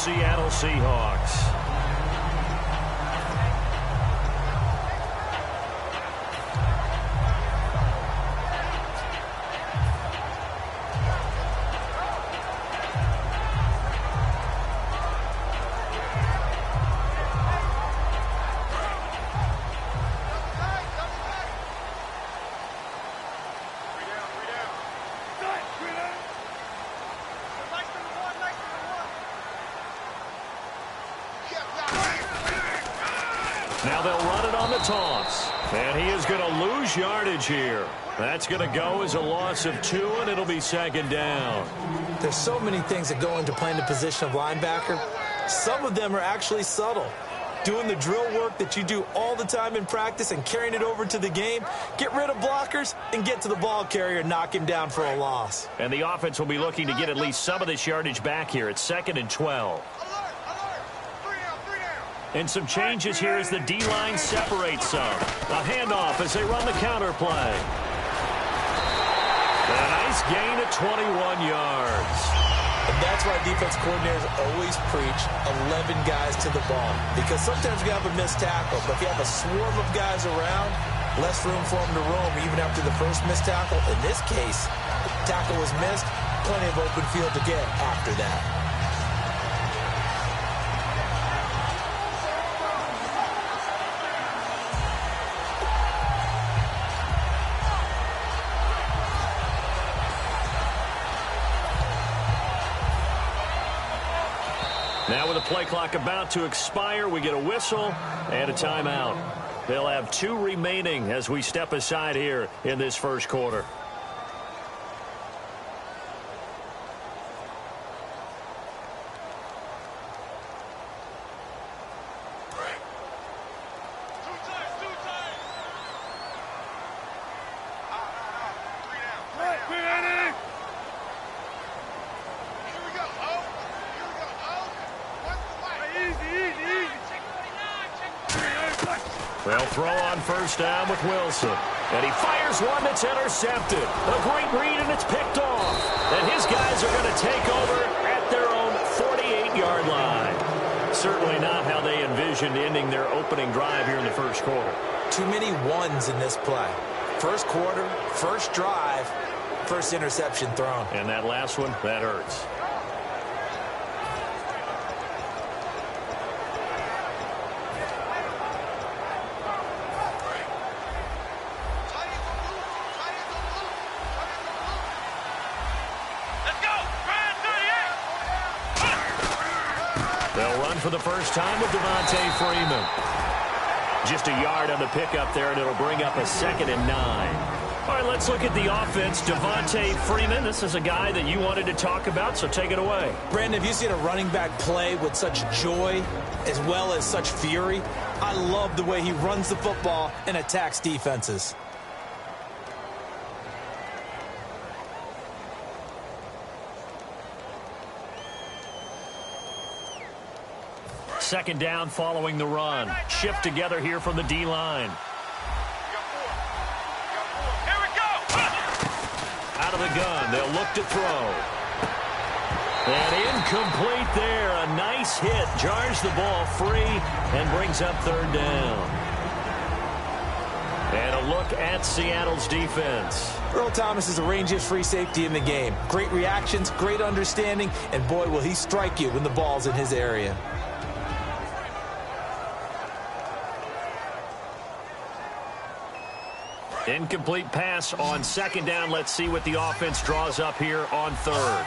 Seattle Seahawks. Now they'll run it on the toss. And he is going to lose yardage here. That's going to go as a loss of 2, and it'll be second down. There's so many things that go into playing the position of linebacker. Some of them are actually subtle. Doing the drill work that you do all the time in practice and carrying it over to the game. Get rid of blockers and get to the ball carrier and knock him down for a loss. And the offense will be looking to get at least some of this yardage back here. It's 2nd and 12. And some changes here as the D-line separates some. A handoff as they run the counter play. A nice gain of 21 yards. And that's why defense coordinators always preach 11 guys to the ball. Because sometimes you have a missed tackle, but if you have a swarm of guys around, less room for them to roam even after the first missed tackle. In this case, the tackle was missed, plenty of open field to get after that. Now with the play clock about to expire, we get a whistle and a timeout. They'll have 2 remaining as we step aside here in this first quarter. They'll throw on first down with Wilson. And he fires one that's intercepted. A great read, and it's picked off. And his guys are going to take over at their own 48-yard line. Certainly not how they envisioned ending their opening drive here in the first quarter. Too many ones in this play. First quarter, first drive, first interception thrown. And that last one, that hurts. They'll run for the first time with Devontae Freeman. Just a yard on the pickup there, and it'll bring up a 2nd and 9. All right, let's look at the offense. Devontae Freeman, this is a guy that you wanted to talk about, so take it away. Brandon, have you seen a running back play with such joy as well as such fury? I love the way he runs the football and attacks defenses. Second down following the run. Shift together here from the D-line. Out of the gun, they'll look to throw. And incomplete there. A nice hit. Jars the ball free and brings up 3rd down. And a look at Seattle's defense. Earl Thomas is the rangiest free safety in the game. Great reactions, great understanding, and boy, will he strike you when the ball's in his area. Incomplete pass on 2nd down. Let's see what the offense draws up here on 3rd.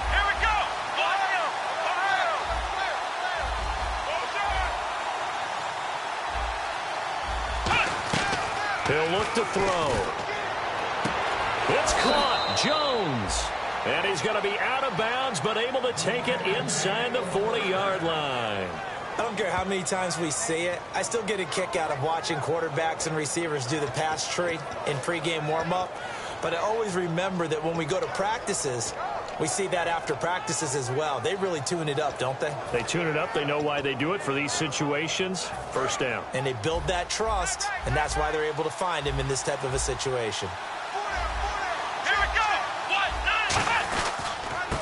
Here we go. He'll look to throw. It's caught. Jones. And he's going to be out of bounds, but able to take it inside the 40-yard line. I don't care how many times we see it. I still get a kick out of watching quarterbacks and receivers do the pass tree in pregame warm-up. But I always remember that when we go to practices, we see that after practices as well. They really tune it up, don't they? They tune it up. They know why they do it for these situations. First down. And they build that trust, and that's why they're able to find him in this type of a situation. Here we go. 1, 9,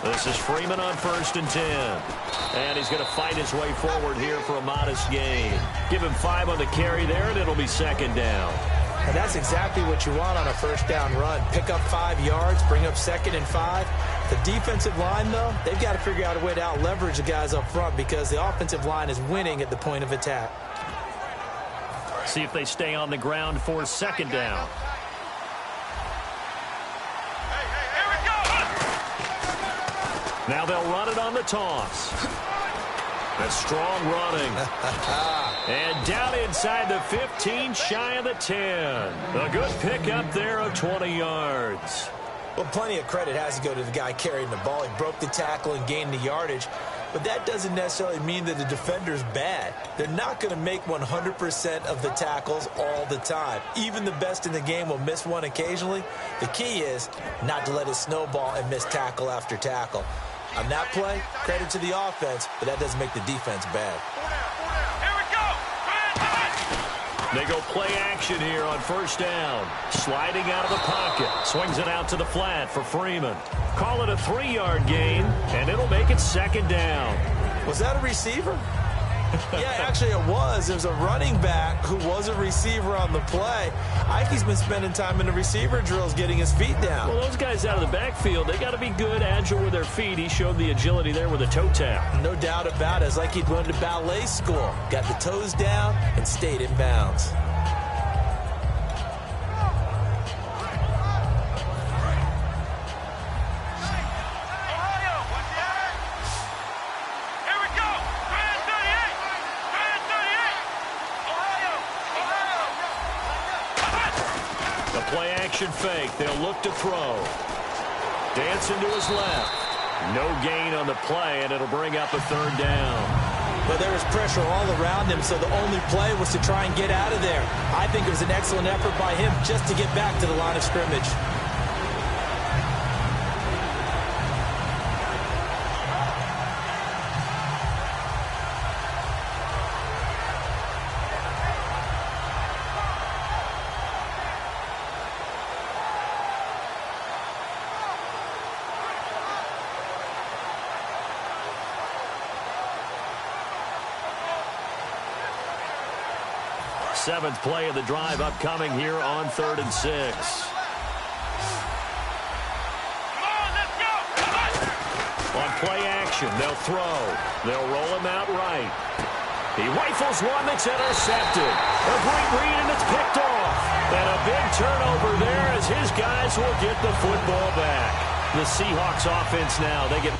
10. This is Freeman on 1st and 10. And he's going to fight his way forward here for a modest gain. Give him 5 on the carry there, and it'll be 2nd down. And that's exactly what you want on a 1st down run. Pick up 5 yards, bring up 2nd and 5. The defensive line, though, they've got to figure out a way to out-leverage the guys up front because the offensive line is winning at the point of attack. See if they stay on the ground for 2nd down. Now they'll run it on the toss. That's strong running. And down inside the 15, shy of the 10. A good pickup there of 20 yards. Well, plenty of credit has to go to the guy carrying the ball. He broke the tackle and gained the yardage. But that doesn't necessarily mean that the defender's bad. They're not going to make 100% of the tackles all the time. Even the best in the game will miss one occasionally. The key is not to let it snowball and miss tackle after tackle. On that play, credit to the offense, but that doesn't make the defense bad. They go play action here on 1st down. Sliding out of the pocket. Swings it out to the flat for Freeman. Call it a 3-yard gain, and it'll make it 2nd down. Was that a receiver? Yeah, actually it was. There's a running back who was a receiver on the play. Ike's been spending time in the receiver drills getting his feet down. Well, those guys out of the backfield, they got to be good, agile with their feet. He showed the agility there with a toe tap. No doubt about it. It's like he'd gone to ballet school. Got the toes down and stayed in bounds. Fake. They'll look to throw. Dancing to his left. No gain on the play, and it'll bring up a 3rd down. But there was pressure all around him, so the only play was to try and get out of there. I think it was an excellent effort by him just to get back to the line of scrimmage. Seventh play of the drive upcoming here on 3rd and 6. On play action, they'll throw. They'll roll him out right. He rifles one that's intercepted. A great read, and it's picked off. And a big turnover there as his guys will get the football back. The Seahawks offense now, they get...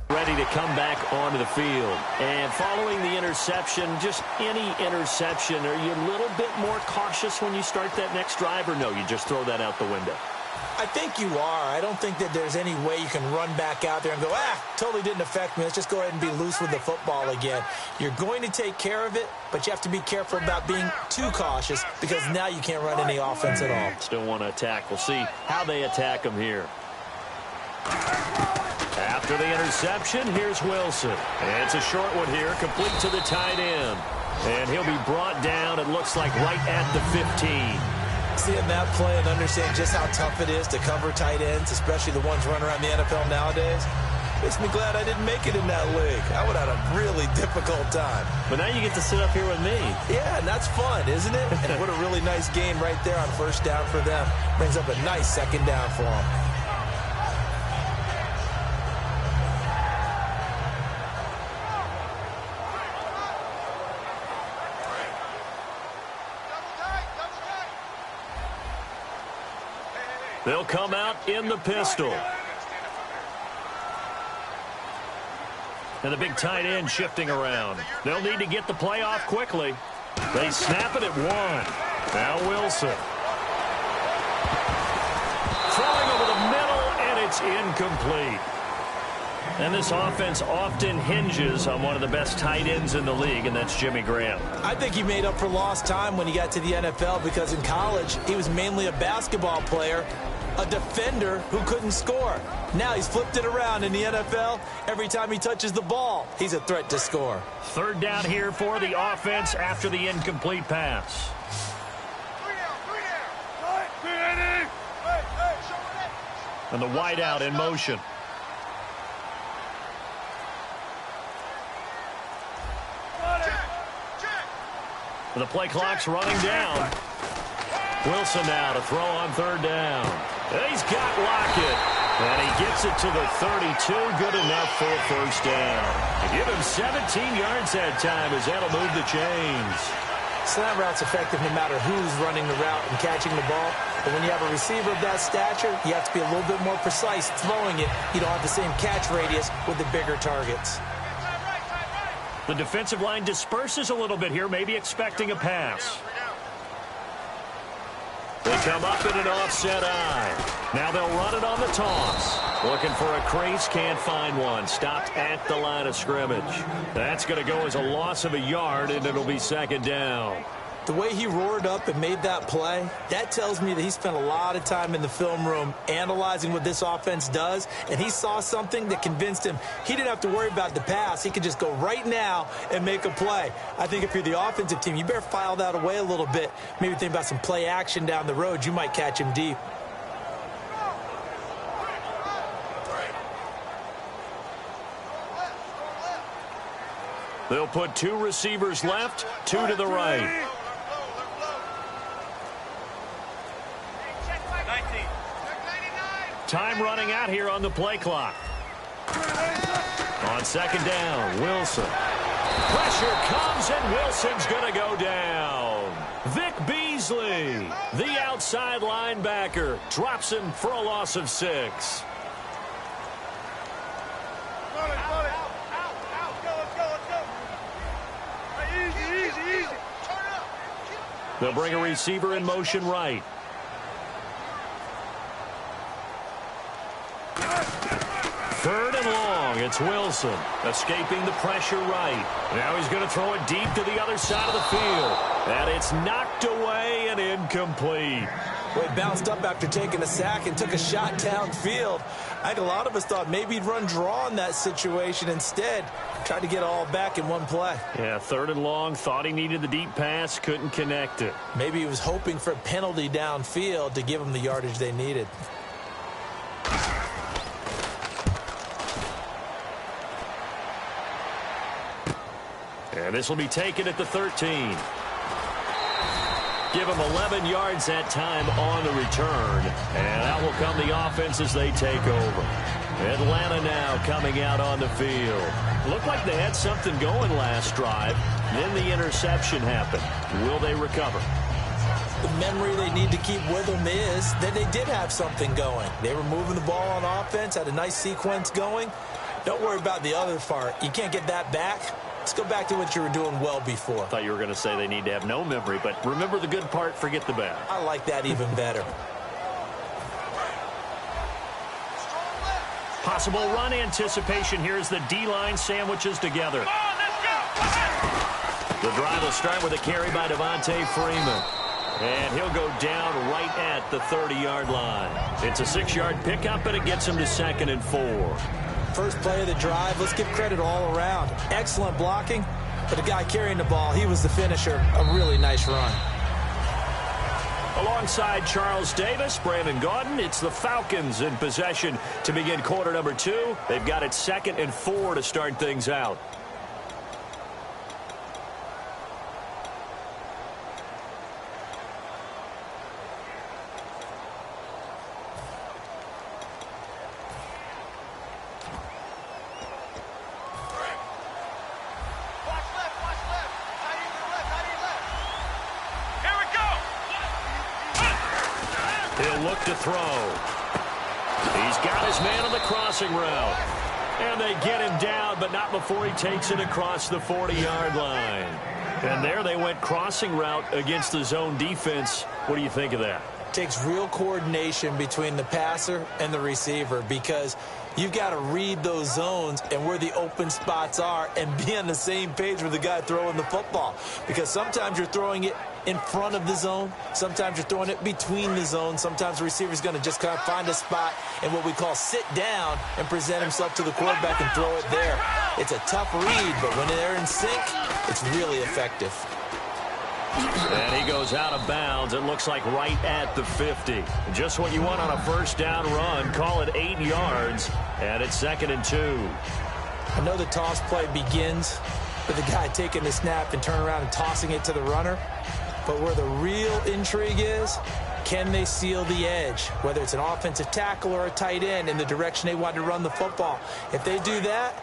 ready to come back onto the field. And following the interception, just any interception, are you a little bit more cautious when you start that next drive, or no, you just throw that out the window? I think you are. I don't think that there's any way you can run back out there and go, totally didn't affect me. Let's just go ahead and be loose with the football again. You're going to take care of it, but you have to be careful about being too cautious because now you can't run any offense at all. Still want to attack. We'll see how they attack them here. After the interception, here's Wilson. And it's a short one here, complete to the tight end. And he'll be brought down, it looks like, right at the 15. Seeing that play and understand just how tough it is to cover tight ends, especially the ones running around the NFL nowadays, makes me glad I didn't make it in that league. I would have had a really difficult time. But now you get to sit up here with me. Yeah, and that's fun, isn't it? And what a really nice game right there on 1st down for them. Brings up a nice 2nd down for them. They'll come out in the pistol. And the big tight end shifting around. They'll need to get the play off quickly. They snap it at 1. Now Wilson. Throwing over the middle, and it's incomplete. And this offense often hinges on one of the best tight ends in the league, and that's Jimmy Graham. I think he made up for lost time when he got to the NFL because in college, he was mainly a basketball player, a defender who couldn't score. Now he's flipped it around in the NFL. Every time he touches the ball, he's a threat to score. 3rd down here for the offense after the incomplete pass. And the wideout in motion. The play clock's running down. Wilson now to throw on 3rd down. He's got Lockett. And he gets it to the 32. Good enough for a 1st down. Give him 17 yards that time as that'll move the chains. Slant route's effective no matter who's running the route and catching the ball. But when you have a receiver of that stature, you have to be a little bit more precise throwing it. You don't have the same catch radius with the bigger targets. The defensive line disperses a little bit here, maybe expecting a pass. They come up in an offset eye. Now they'll run it on the toss. Looking for a crease, can't find one. Stopped at the line of scrimmage. That's going to go as a loss of a yard, and it'll be 2nd down. The way he roared up and made that play, that tells me that he spent a lot of time in the film room analyzing what this offense does, and he saw something that convinced him he didn't have to worry about the pass. He could just go right now and make a play. I think if you're the offensive team, you better file that away a little bit. Maybe think about some play action down the road. You might catch him deep. They'll put 2 receivers left, 2 to the right. Time running out here on the play clock. On 2nd down, Wilson. Pressure comes, and Wilson's going to go down. Vic Beasley, the outside linebacker, drops him for a loss of 6. They'll bring a receiver in motion right. Third and long, it's Wilson, escaping the pressure right. Now he's going to throw it deep to the other side of the field. And it's knocked away and incomplete. Well, he bounced up after taking a sack and took a shot downfield. I think a lot of us thought maybe he'd run draw in that situation. Instead, tried to get it all back in one play. Yeah, 3rd and long, thought he needed the deep pass, couldn't connect it. Maybe he was hoping for a penalty downfield to give him the yardage they needed. And this will be taken at the 13. Give them 11 yards that time on the return. And out will come the offense as they take over. Atlanta now coming out on the field. Looked like they had something going last drive. Then the interception happened. Will they recover? The memory they need to keep with them is that they did have something going. They were moving the ball on offense, had a nice sequence going. Don't worry about the other part. You can't get that back. Let's go back to what you were doing well before. I thought you were going to say they need to have no memory, but remember the good part, forget the bad. I like that even better. Possible run anticipation here as the D-line sandwiches together. The drive will start with a carry by Devontae Freeman. And he'll go down right at the 30-yard line. It's a 6-yard pickup, and it gets him to 2nd and 4. First play of the drive, let's give credit all around. Excellent blocking, but the guy carrying the ball, he was the finisher. A really nice run. Alongside Charles Davis, Brandon Gaudin, it's the Falcons in possession to begin quarter number 2. They've got it 2nd and 4 to start things out. He'll look to throw. He's got his man on the crossing route. And they get him down, but not before he takes it across the 40-yard line. And there they went crossing route against the zone defense. What do you think of that? Takes real coordination between the passer and the receiver, because you've got to read those zones and where the open spots are and be on the same page with the guy throwing the football. Because sometimes you're throwing it in front of the zone. Sometimes you're throwing it between the zones. Sometimes the receiver's going to just kind of find a spot and what we call sit down and present himself to the quarterback and throw it there. It's a tough read, but when they're in sync, it's really effective. And he goes out of bounds. It looks like right at the 50. Just what you want on a first down run. Call it 8 yards, and it's 2nd and 2. I know the toss play begins with the guy taking the snap and turning around and tossing it to the runner. But where the real intrigue is, can they seal the edge? Whether it's an offensive tackle or a tight end in the direction they want to run the football. If they do that,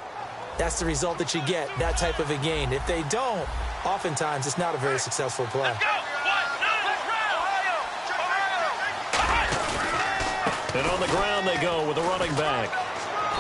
that's the result that you get, that type of a gain. If they don't, oftentimes it's not a very successful play. And on the ground they go with the running back.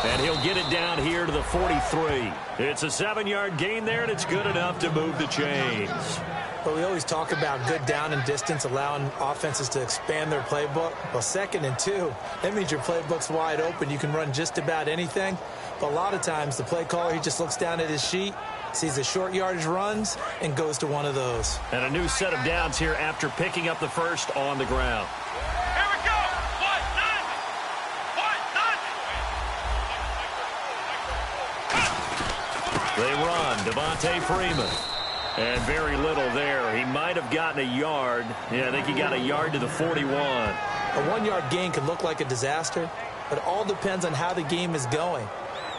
And he'll get it down here to the 43. It's a 7-yard gain there, and it's good enough to move the chains. But we always talk about good down and distance, allowing offenses to expand their playbook. Well, 2nd and 2, that means your playbook's wide open. You can run just about anything. But a lot of times, the play caller, he just looks down at his sheet, sees the short yardage runs, and goes to one of those. And a new set of downs here after picking up the first on the ground. Here we go. 1-9. They run. Devontae Freeman. And very little there. He might have gotten a yard. Yeah, I think he got a yard to the 41. A 1-yard gain can look like a disaster, but it all depends on how the game is going.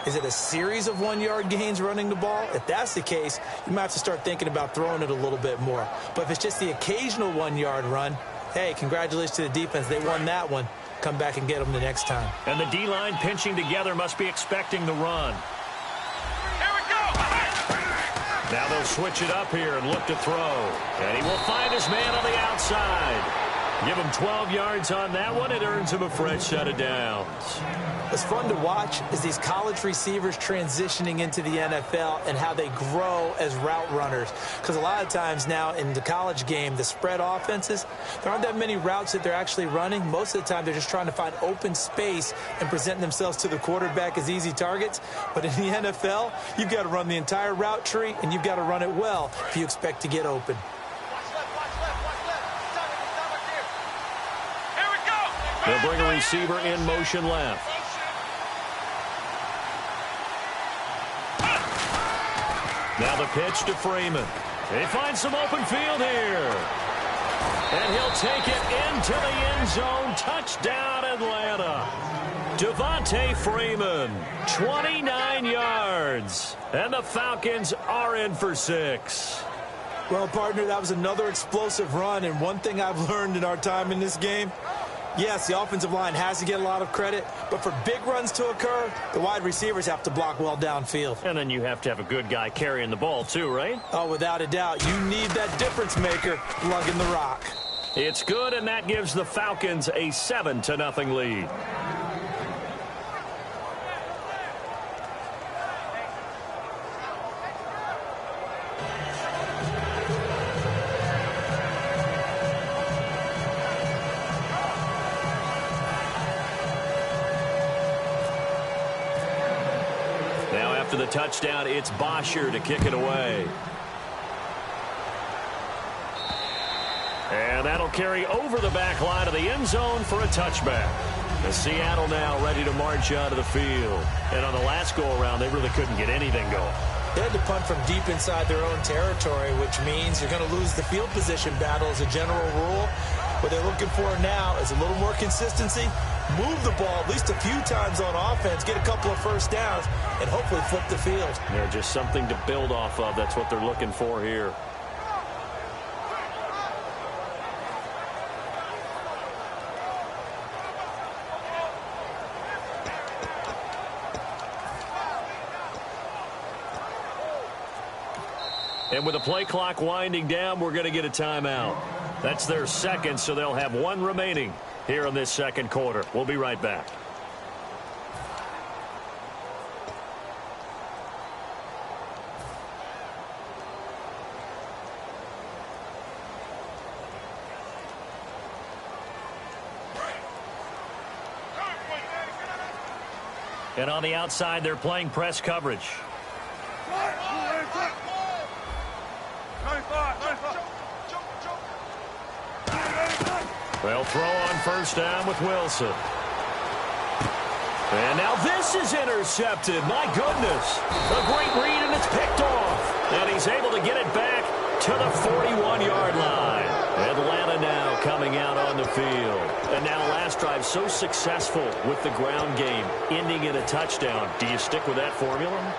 Is it a series of 1-yard gains running the ball? If that's the case, you might have to start thinking about throwing it a little bit more. But if it's just the occasional 1-yard run, hey, congratulations to the defense. They won that one. Come back and get them the next time. And the D-line pinching together must be expecting the run. Now they'll switch it up here and look to throw. And he will find his man on the outside. Give him 12 yards on that one. It earns him a fresh set of downs. What's fun to watch is these college receivers transitioning into the NFL and how they grow as route runners. Because a lot of times now in the college game, the spread offenses, there aren't that many routes that they're actually running. Most of the time, they're just trying to find open space and present themselves to the quarterback as easy targets. But in the NFL, you've got to run the entire route tree, and you've got to run it well if you expect to get open. They'll bring a receiver in motion left. Now the pitch to Freeman. They find some open field here. And he'll take it into the end zone. Touchdown, Atlanta. Devontae Freeman, 29 yards. And the Falcons are in for 6. Well, partner, that was another explosive run. And one thing I've learned in our time in this game, yes, the offensive line has to get a lot of credit, but for big runs to occur, the wide receivers have to block well downfield. And then you have to have a good guy carrying the ball too, right? Oh, without a doubt. You need that difference maker lugging the rock. It's good, and that gives the Falcons a 7-0 lead. For the touchdown, it's Bosher to kick it away. And that'll carry over the back line of the end zone for a touchback. The Seattle now ready to march out of the field. And on the last go-around, they really couldn't get anything going. They had to punt from deep inside their own territory, which means you're going to lose the field position battle as a general rule. What they're looking for now is a little more consistency, move the ball at least a few times on offense, get a couple of first downs, and hopefully flip the field. Yeah, just something to build off of. That's what they're looking for here. And with the play clock winding down, we're going to get a timeout. That's their second, so they'll have one remaining here in this second quarter. We'll be right back. And on the outside, they're playing press coverage. They'll throw on first down with Wilson. And now this is intercepted. My goodness. A great read, and it's picked off. And he's able to get it back to the 41-yard line. Atlanta now coming out on the field. And now last drive so successful with the ground game, ending in a touchdown. Do you stick with that formula?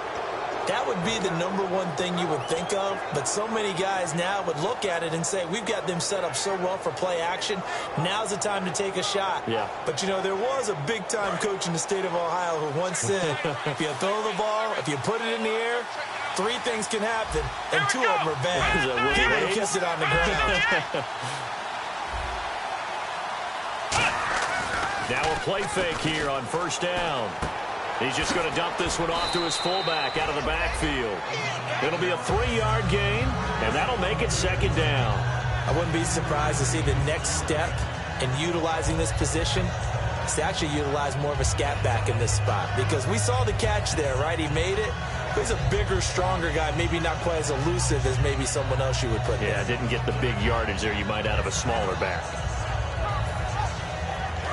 That would be the #1 thing you would think of, but so many guys now would look at it and say, we've got them set up so well for play action. Now's the time to take a shot. Yeah. But, you know, there was a big-time coach in the state of Ohio who once said, if you throw the ball, if you put it in the air, 3 things can happen, and 2 of them are bad. He would have kept it on the ground. Now a play fake here on first down. He's just going to dump this one off to his fullback out of the backfield. It'll be a 3-yard gain, and that'll make it second down. I wouldn't be surprised to see the next step in utilizing this position is to actually utilize more of a scat back in this spot, because we saw the catch there, right? He made it. He's a bigger, stronger guy, maybe not quite as elusive as maybe someone else you would put there. Yeah, didn't get the big yardage there you might out of a smaller back.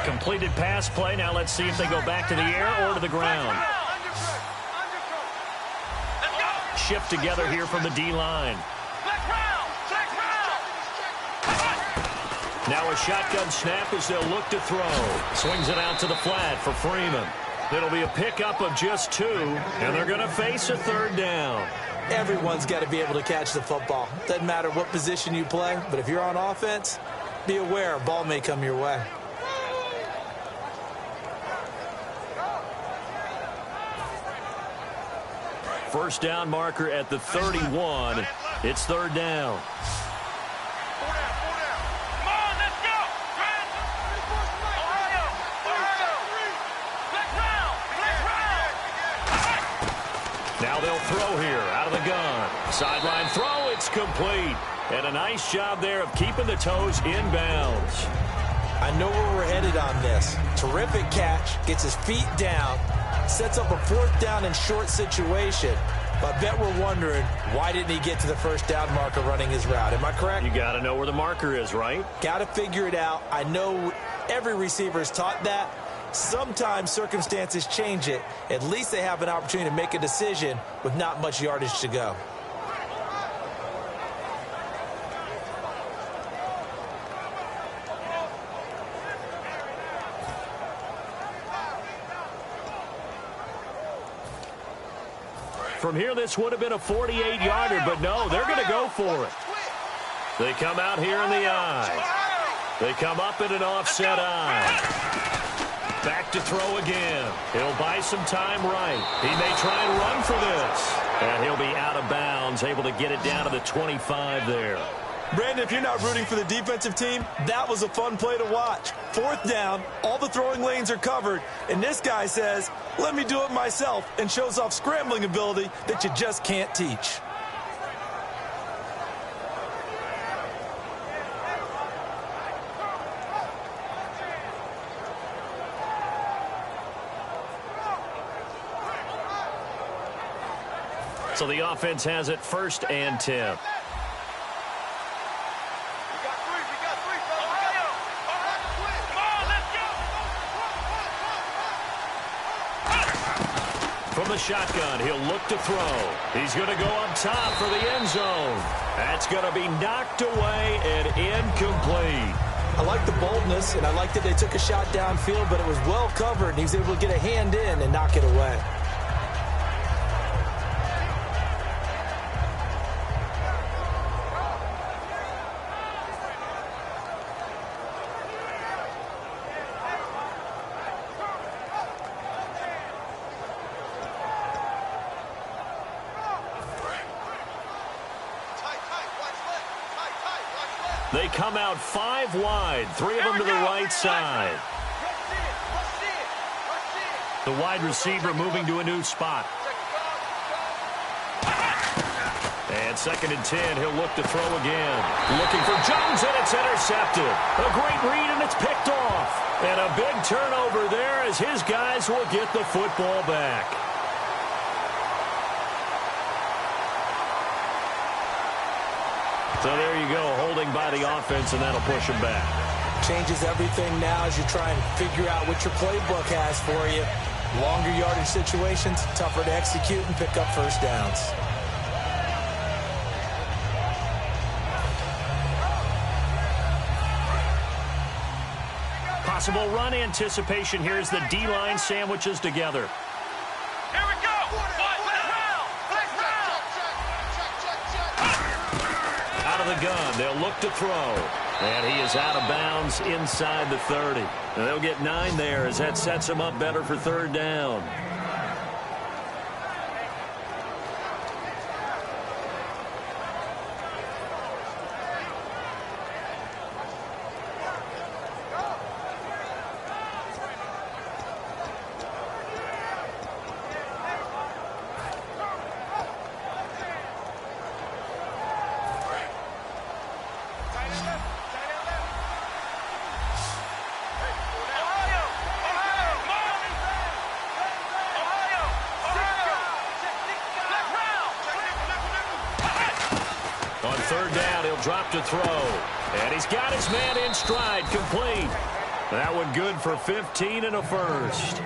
Completed pass play. Now let's see if they go back to the air or to the ground. Shift together here from the D-line. Now a shotgun snap as they'll look to throw. Swings it out to the flat for Freeman. It'll be a pickup of just 2, and they're going to face a 3rd down. Everyone's got to be able to catch the football. Doesn't matter what position you play, but if you're on offense, be aware a ball may come your way. First down marker at the 31. It's 3rd down. Now they'll throw here out of the gun. Sideline throw, it's complete. And a nice job there of keeping the toes in bounds. I know where we're headed on this. Terrific catch, gets his feet down, sets up a 4th down and short situation. But I bet we're wondering, why didn't he get to the first down marker running his route? Am I correct? You got to know where the marker is, right? Got to figure it out. I know every receiver is taught that. Sometimes circumstances change it. At least they have an opportunity to make a decision with not much yardage to go. From here, this would have been a 48-yarder, but no, they're going to go for it. They come out here in the eye. They come up in an offset eye. Back to throw again. He'll buy some time right. He may try and run for this. And he'll be out of bounds, able to get it down to the 25 there. Brandon, if you're not rooting for the defensive team, that was a fun play to watch. 4th down, all the throwing lanes are covered, and this guy says, let me do it myself, and shows off scrambling ability that you just can't teach. So the offense has it 1st and 10. From the shotgun, he'll look to throw. He's going to go up top for the end zone. That's going to be knocked away and incomplete. I like the boldness, and I like that they took a shot downfield, but it was well covered, and he was able to get a hand in and knock it away. They come out 5 wide, 3 of them to the right side. The wide receiver moving to a new spot. And 2nd and 10, he'll look to throw again. Looking for Jones, and it's intercepted. A great read, and it's picked off. And a big turnover there as his guys will get the football back. So there you go, holding by the offense, and that'll push him back. Changes everything now as you try and figure out what your playbook has for you. Longer yardage situations, tougher to execute and pick up first downs. Possible run anticipation here as the D-line sandwiches together. Here we go. Out of the gun, they'll look to throw. And he is out of bounds inside the 30. And they'll get 9 there as that sets him up better for 3rd down. On 3rd down, he'll drop to throw. And he's got his man in stride, complete. That one good for 15 and a first.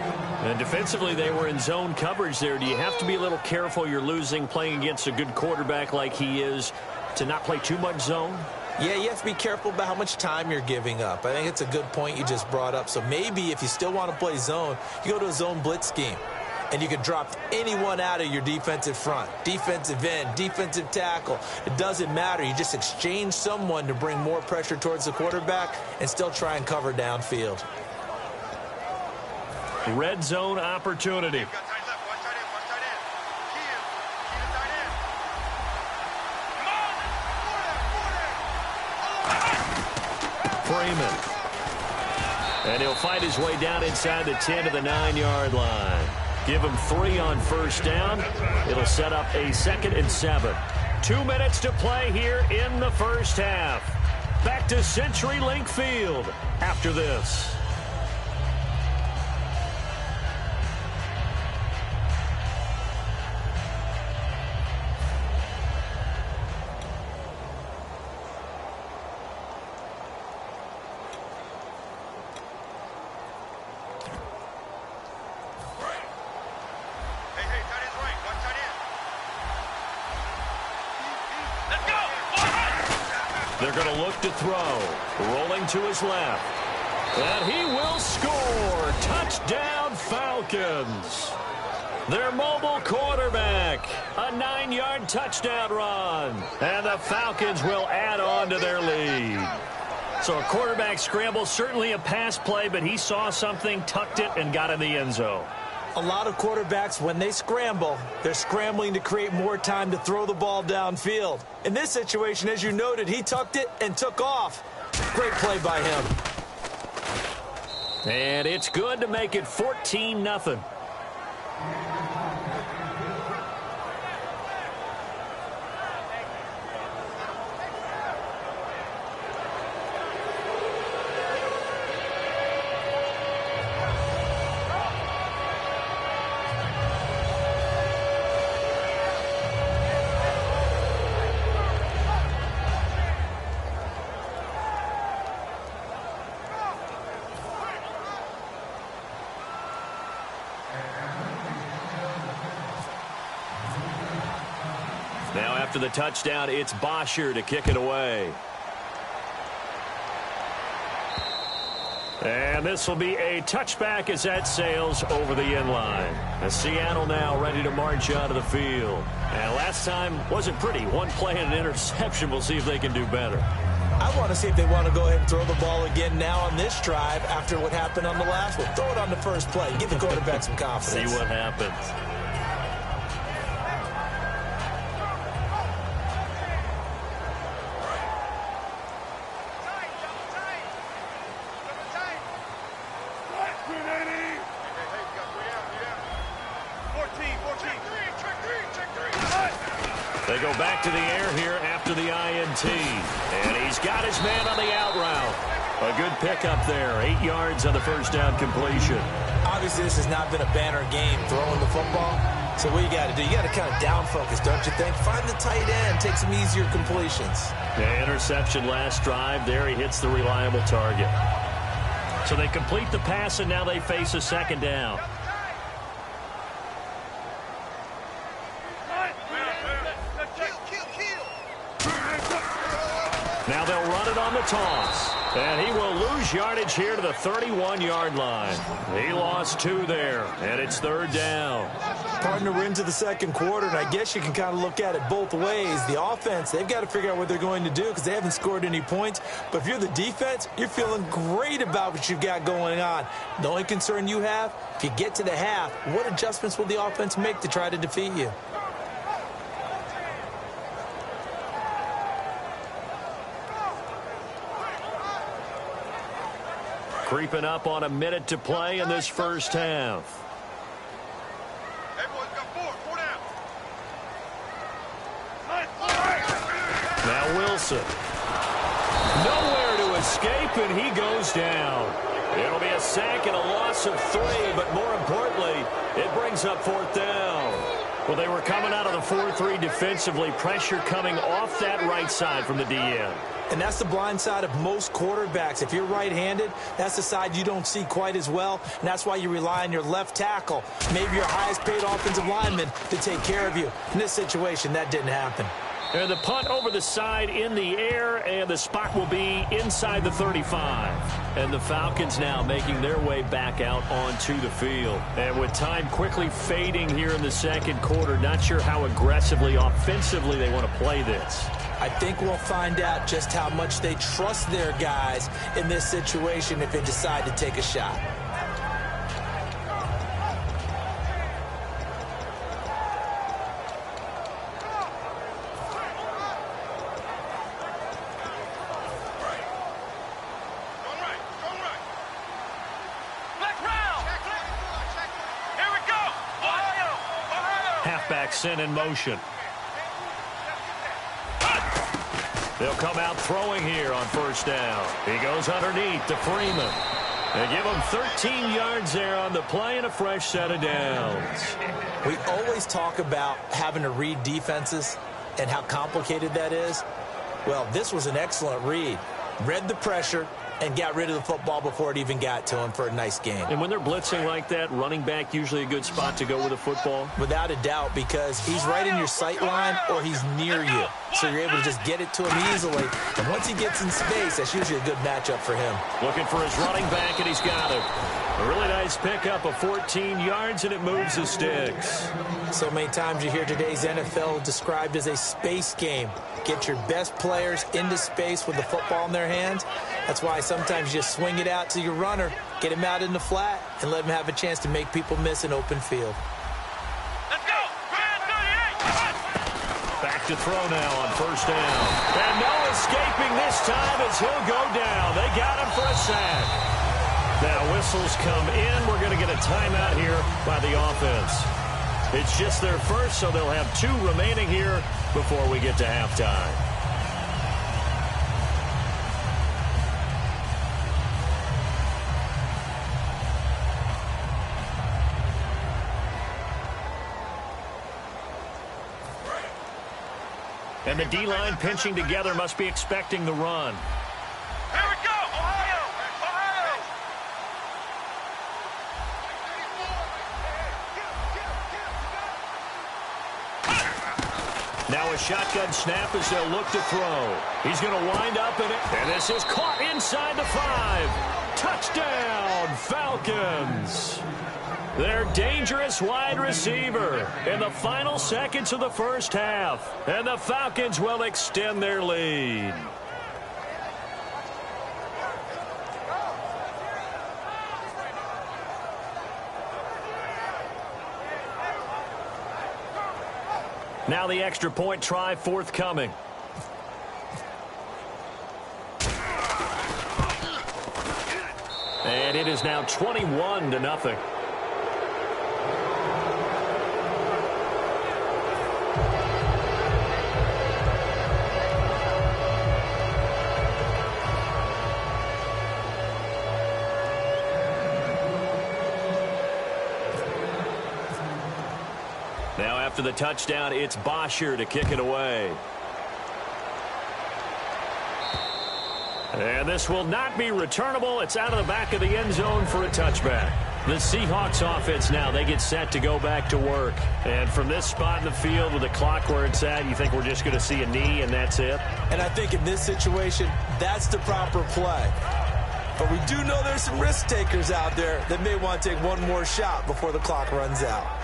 And defensively, they were in zone coverage there. Do you have to be a little careful you're losing playing against a good quarterback like he is to not play too much zone? Yeah, you have to be careful about how much time you're giving up. I think it's a good point you just brought up. So maybe if you still want to play zone, you go to a zone blitz scheme. And you can drop anyone out of your defensive front, defensive end, defensive tackle. It doesn't matter. You just exchange someone to bring more pressure towards the quarterback and still try and cover downfield. Red zone opportunity. Freeman. And he'll fight his way down inside the 10 to the 9-yard line. Give him 3 on 1st down. It'll set up a 2nd and 7. 2 minutes to play here in the first half. Back to CenturyLink Field after this. They're going to look to throw. Rolling to his left. And he will score. Touchdown, Falcons. Their mobile quarterback. A 9-yard touchdown run. And the Falcons will add on to their lead. So a quarterback scramble, certainly a pass play, but he saw something, tucked it, and got in the end zone. A lot of quarterbacks, when they scramble, they're scrambling to create more time to throw the ball downfield. In this situation, as you noted, he tucked it and took off. Great play by him. And it's good to make it 14-0. Now after the touchdown, it's Bosher to kick it away. And this will be a touchback as that sails over the end line. As Seattle now ready to march out of the field. And last time wasn't pretty. One play and an interception. We'll see if they can do better. I want to see if they want to go ahead and throw the ball again now on this drive after what happened on the last one. Throw it on the first play. Give the quarterback some confidence. See what happens. They go back to the air here after the INT. And he's got his man on the out route. A good pickup there. 8 yards on the first down completion. Obviously, this has not been a banner game throwing the football. So what you got to do, you got to kind of down focus, don't you think? Find the tight end, take some easier completions. The interception last drive. There he hits the reliable target. So they complete the pass, and now they face a second down. Now they'll run it on the toss. And he will lose yardage here to the 31-yard line. He lost 2 there, and it's third down. Partner, we're into the second quarter, and I guess you can kind of look at it both ways. The offense, they've got to figure out what they're going to do because they haven't scored any points. But if you're the defense, you're feeling great about what you've got going on. The only concern you have, if you get to the half, what adjustments will the offense make to try to defeat you? Creeping up on a minute to play in this first half. Everyone's got 4 down. Now Wilson. Nowhere to escape, and he goes down. It'll be a sack and a loss of 3, but more importantly, it brings up fourth down. Well, they were coming out of the 4-3 defensively. Pressure coming off that right side from the DN. And that's the blind side of most quarterbacks. If you're right-handed, that's the side you don't see quite as well. And that's why you rely on your left tackle, maybe your highest-paid offensive lineman, to take care of you. In this situation, that didn't happen. And the punt over the side in the air, and the spot will be inside the 35. And the Falcons now making their way back out onto the field. And with time quickly fading here in the second quarter, not sure how aggressively, offensively they want to play this. I think we'll find out just how much they trust their guys in this situation if they decide to take a shot. Halfback sent in motion. They'll come out throwing here on first down. He goes underneath to Freeman. They give him 13 yards there on the play and a fresh set of downs. We always talk about having to read defenses and how complicated that is. Well, this was an excellent read. Read the pressure and got rid of the football before it even got to him for a nice game. And when they're blitzing like that, running back usually a good spot to go with the football? Without a doubt, because he's right in your sight line or he's near you. So you're able to just get it to him easily. And once he gets in space, that's usually a good matchup for him. Looking for his running back, and he's got him. A really nice pickup of 14 yards, and it moves the sticks. So many times you hear today's NFL described as a space game. Get your best players into space with the football in their hands. That's why sometimes you just swing it out to your runner, get him out in the flat, and let him have a chance to make people miss an open field. Let's go. Back to throw now on first down. And no escaping this time as he'll go down. They got him for a sack. Now whistles come in. We're going to get a timeout here by the offense. It's just their first, so they'll have 2 remaining here before we get to halftime. And the D-line pinching together must be expecting the run. Here we go. Ohio. Ohio. Now a shotgun snap as they'll look to throw. He's going to wind up in it. And this is caught inside the 5. Touchdown, Falcons. Their dangerous wide receiver in the final seconds of the first half. And the Falcons will extend their lead. Now the extra point try forthcoming. And it is now 21-0. Now after the touchdown, it's Bosher to kick it away. And this will not be returnable. It's out of the back of the end zone for a touchback. The Seahawks offense now, they get set to go back to work. And from this spot in the field with the clock where it's at, you think we're just going to see a knee and that's it? And I think in this situation, that's the proper play. But we do know there's some risk takers out there that may want to take one more shot before the clock runs out.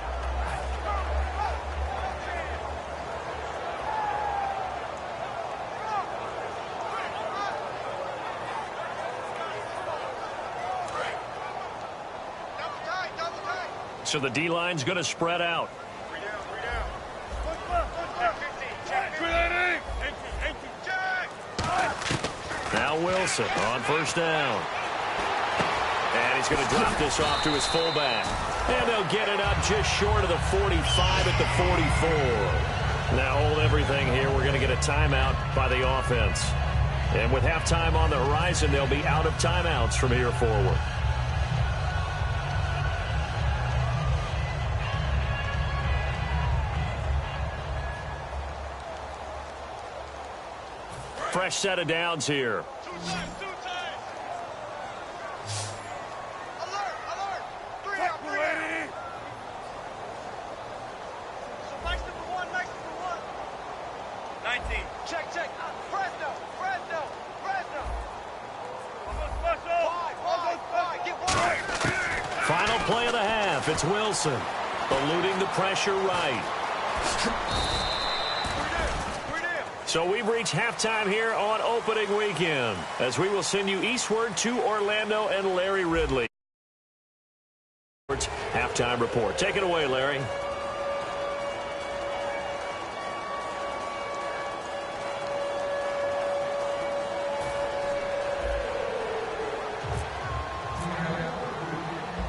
So the D-line's going to spread out. Now Wilson on first down. And he's going to drop this off to his fullback. And they'll get it up just short of the 45 at the 44. Now hold everything here. We're going to get a timeout by the offense. And with halftime on the horizon, they'll be out of timeouts from here forward. Fresh set of downs here. Two times. Alert. 3 out. So nice number one. 19. Check. Fresno. Wide. Get wide. Final play of the half. It's Wilson eluding the pressure right. So we've reached halftime here on opening weekend as we will send you eastward to Orlando and Larry Ridley. Halftime report. Take it away, Larry.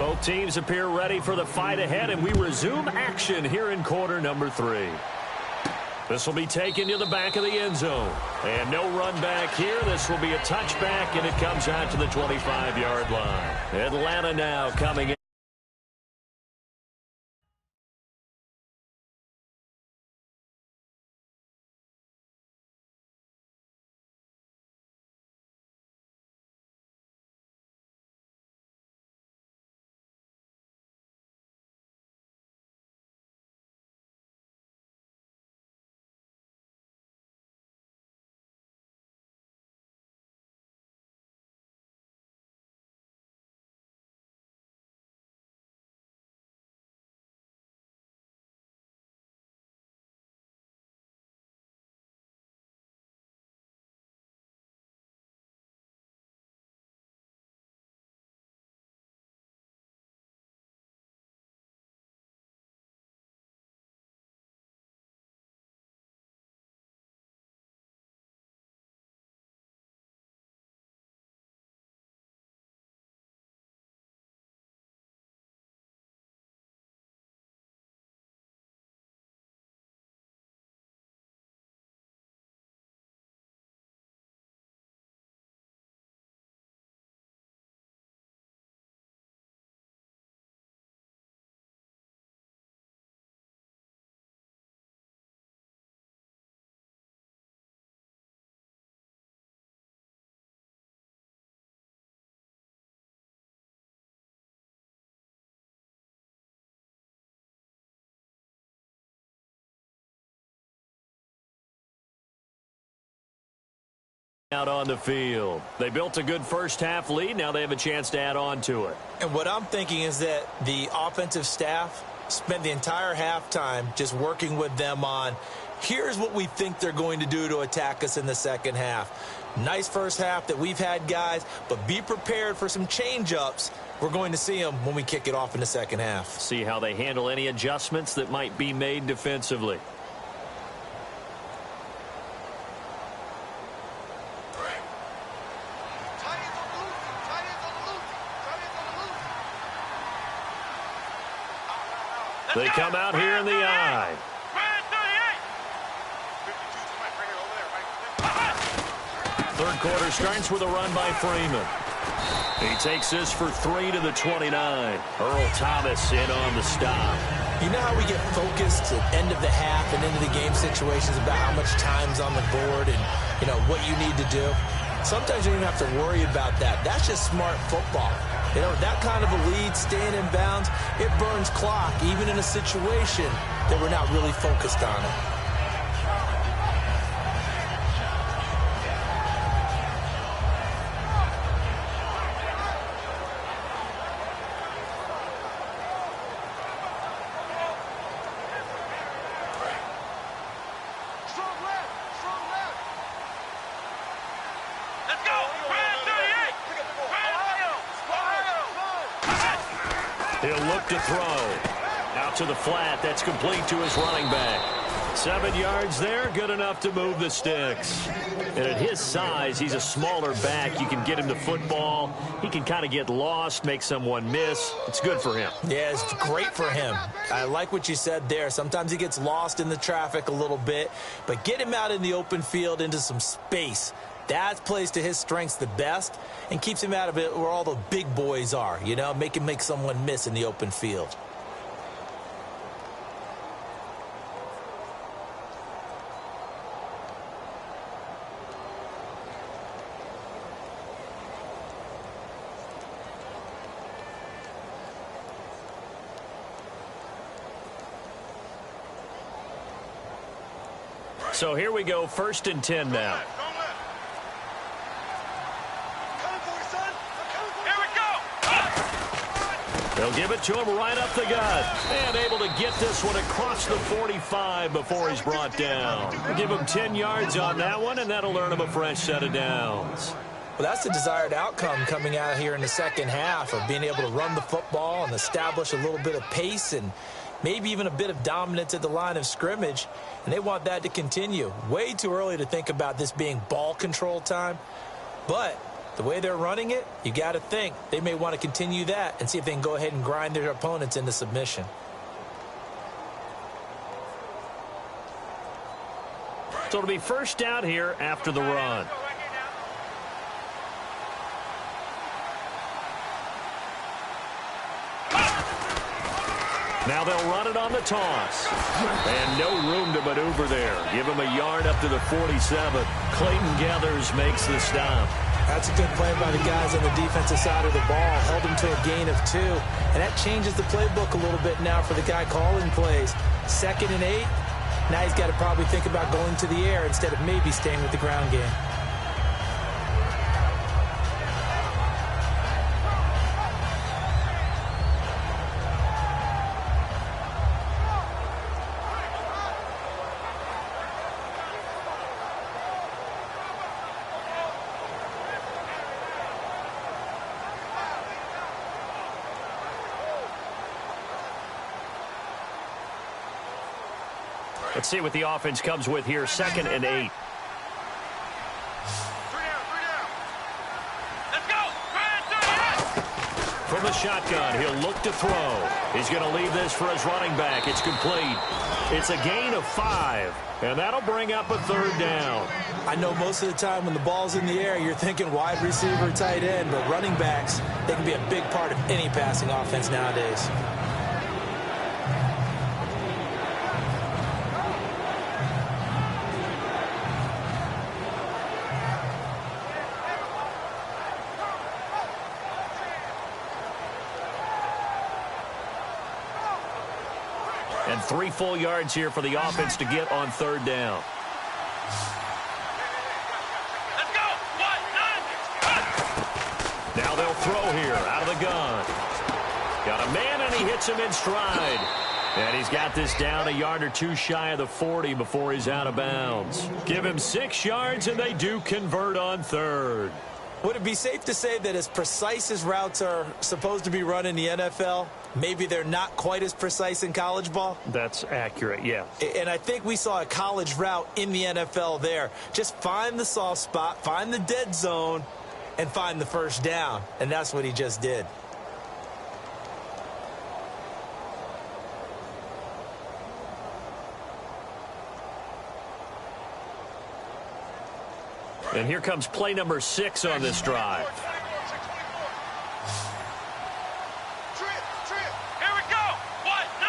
Both teams appear ready for the fight ahead, and we resume action here in quarter number 3. This will be taken to the back of the end zone. And no run back here. This will be a touchback, and it comes out to the 25-yard line. Atlanta now coming in. Out on the field. They built a good first half lead. Now they have a chance to add on to it. And what I'm thinking is that the offensive staff spent the entire halftime just working with them on, here's what we think they're going to do to attack us in the second half. Nice first half that we've had, guys, but be prepared for some change-ups. We're going to see them when we kick it off in the second half. See how they handle any adjustments that might be made defensively. They come out here in the eye. Third quarter starts with a run by Freeman. He takes this for 3 to the 29. Earl Thomas in on the stop. You know how we get focused at the end of the half and into the game situations about how much time's on the board and, you know, what you need to do? Sometimes you don't even have to worry about that. That's just smart football. You know, that kind of a lead, staying in bounds, it burns clock, even in a situation that we're not really focused on it. He'll look to throw. Out to the flat. That's complete to his running back. 7 yards there, good enough to move the sticks. And at his size, he's a smaller back. You can get him the football. He can kind of get lost, make someone miss. It's good for him. Yeah, it's great for him. I like what you said there. Sometimes he gets lost in the traffic a little bit, but get him out in the open field into some space. That plays to his strengths the best and keeps him out of it where all the big boys are, you know, make him make someone miss in the open field. So here we go, 1st and 10 now. They'll give it to him right up the gut. And able to get this one across the 45 before he's brought down. Give him 10 yards on that one, and that'll earn him a fresh set of downs. Well, that's the desired outcome coming out here in the second half of being able to run the football and establish a little bit of pace and maybe even a bit of dominance at the line of scrimmage. And they want that to continue. Way too early to think about this being ball control time. But the way they're running it, you got to think they may want to continue that and see if they can go ahead and grind their opponents into submission. So it'll be first down here after the run. Now they'll run it on the toss. And no room to maneuver there. Give him a yard up to the 47. Clayton Gathers makes the stop. That's a good play by the guys on the defensive side of the ball. Held him to a gain of 2. And that changes the playbook a little bit now for the guy calling plays. 2nd and 8. Now he's got to probably think about going to the air instead of maybe staying with the ground game. Let's see what the offense comes with here. 2nd and 8. Let's go. From the shotgun, he'll look to throw. He's going to leave this for his running back. It's complete. It's a gain of 5, and that'll bring up a 3rd down. I know most of the time when the ball's in the air, you're thinking wide receiver, tight end, but running backs, they can be a big part of any passing offense nowadays. And 3 full yards here for the offense to get on 3rd down. Let's go. 1, 9. Now they'll throw here out of the gun. Got a man, and he hits him in stride. And he's got this down a yard or 2 shy of the 40 before he's out of bounds. Give him 6 yards, and they do convert on 3rd. Would it be safe to say that as precise as routes are supposed to be run in the NFL, maybe they're not quite as precise in college ball? That's accurate, yeah. And I think we saw a college route in the NFL there. Just find the soft spot, find the dead zone, and find the first down. And that's what he just did. And here comes play number 6 on this drive. Here we go. 1, 9.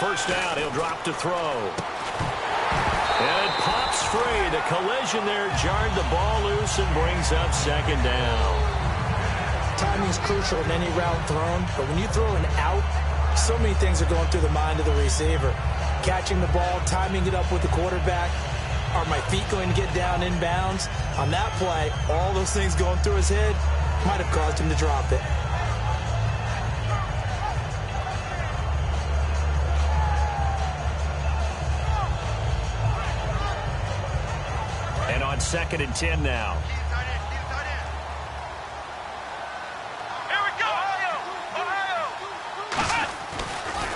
first down. He'll drop to throw. And it pops free. The collision there jarred the ball loose and brings up second down. Timing is crucial in any route thrown, but when you throw an out, so many things are going through the mind of the receiver. Catching the ball, timing it up with the quarterback. Are my feet going to get down in bounds? On that play, all those things going through his head might have caused him to drop it. And on 2nd and 10 now. Here we go. Ohio.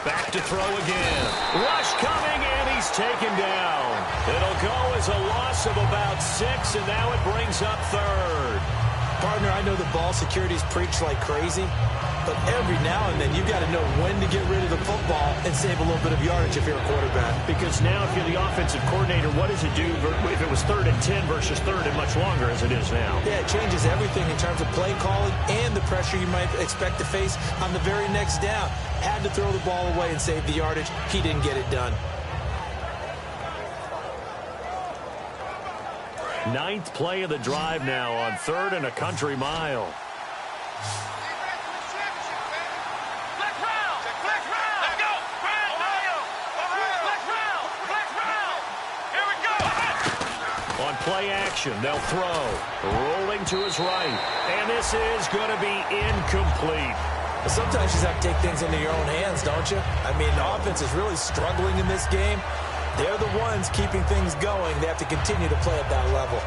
Back to throw again. Rush coming, and he's taken down. It'll go as a loss of about 6, and now it brings up 3rd. Partner, I know the ball security's preached like crazy, but every now and then you've got to know when to get rid of the football and save a little bit of yardage if you're a quarterback. Because now if you're the offensive coordinator, what does it do if it was 3rd and 10 versus 3rd and much longer as it is now? Yeah, it changes everything in terms of play calling and the pressure you might expect to face on the very next down. Had to throw the ball away and save the yardage. He didn't get it done. 9th play of the drive now on 3rd and a country mile. On play action, they'll throw. Rolling to his right. And this is going to be incomplete. But sometimes you just have to take things into your own hands, don't you? I mean, the offense is really struggling in this game. They're the ones keeping things going. They have to continue to play at that level.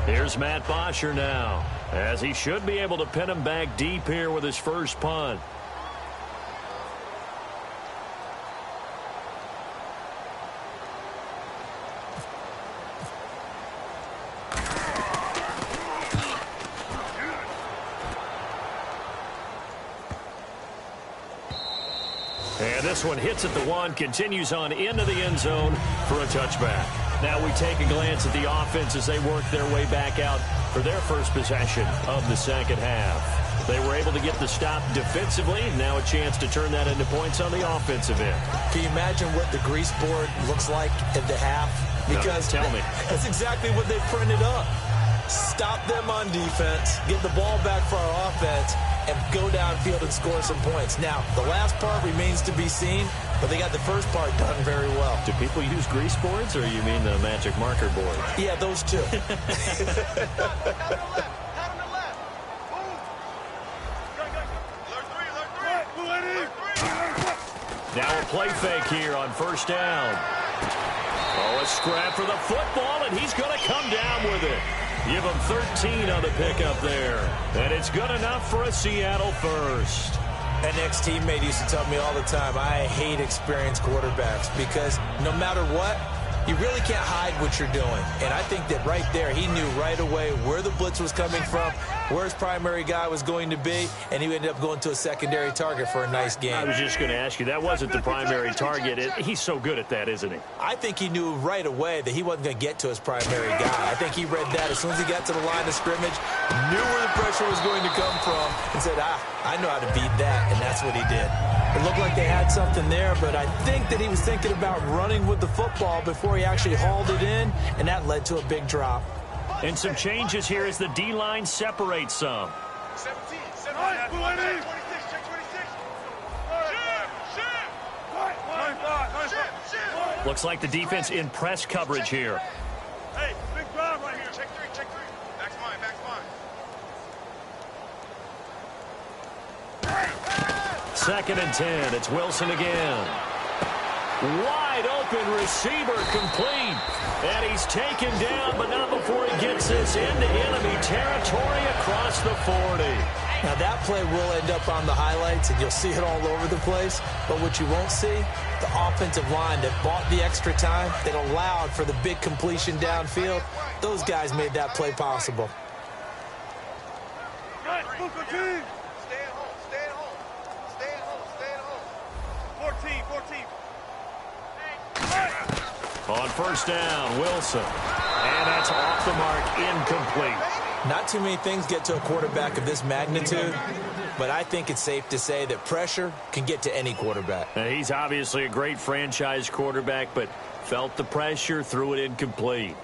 Here's Matt Bosher now, as he should be able to pin him back deep here with his first punt. And this one hits at the 1, continues on into the end zone for a touchback. Now we take a glance at the offense as they work their way back out for their first possession of the second half. They were able to get the stop defensively. Now a chance to turn that into points on the offensive end. Can you imagine what the grease board looks like at the half? Because no, tell me. That's exactly what they printed up. Stop them on defense, get the ball back for our offense, and go downfield and score some points. Now, the last part remains to be seen, but they got the first part done very well. Do people use grease boards, or you mean the magic marker board? Yeah, those two. Now a play fake here on first down. Oh, a scrap for the football, and he's going to come down with it. Give him 13 on the pickup there. And it's good enough for a Seattle first. An ex-teammate used to tell me all the time, I hate experienced quarterbacks because no matter what, you really can't hide what you're doing. And I think that right there, he knew right away where the blitz was coming from, where his primary guy was going to be, and he ended up going to a secondary target for a nice game. I was just going to ask you, that wasn't the primary target. He's so good at that, isn't he? I think he knew right away that he wasn't going to get to his primary guy. I think he read that as soon as he got to the line of scrimmage, knew where the pressure was going to come from, and said, I know how to beat that, and that's what he did. It looked like they had something there, but I think that he was thinking about running with the football before he actually hauled it in, and that led to a big drop. And some changes here as the D-line separates some. 17, 17, 26, check 26. Looks like the defense in press coverage here. Hey, big drive right here. Check 3, check 3. Back's mine, back's mine. 2nd and 10. It's Wilson again. Wide open receiver complete. And he's taken down, but not before he gets this into enemy territory across the 40. Now that play will end up on the highlights, and you'll see it all over the place. But what you won't see, the offensive line that bought the extra time, that allowed for the big completion downfield, those guys made that play possible. Right, Stay at home, stay at home. Stay at home, stay at home. 14, 14. On first down, Wilson. And that's off the mark, incomplete. Not too many things get to a quarterback of this magnitude, but I think it's safe to say that pressure can get to any quarterback. He's obviously a great franchise quarterback, but felt the pressure, threw it incomplete.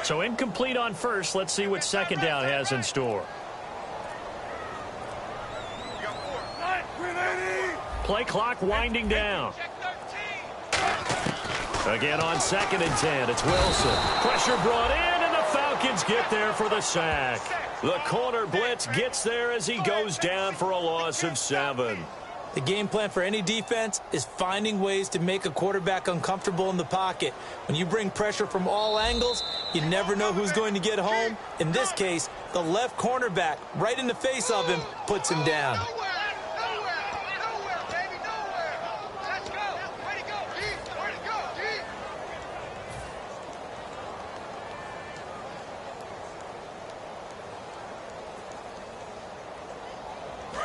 So incomplete on first. Let's see what second down has in store. Play clock winding down. Again on 2nd and 10. It's Wilson. Pressure brought in, and the Falcons get there for the sack. The corner blitz gets there as he goes down for a loss of 7. The game plan for any defense is finding ways to make a quarterback uncomfortable in the pocket. When you bring pressure from all angles, you never know who's going to get home. In this case, the left cornerback, right in the face of him, puts him down.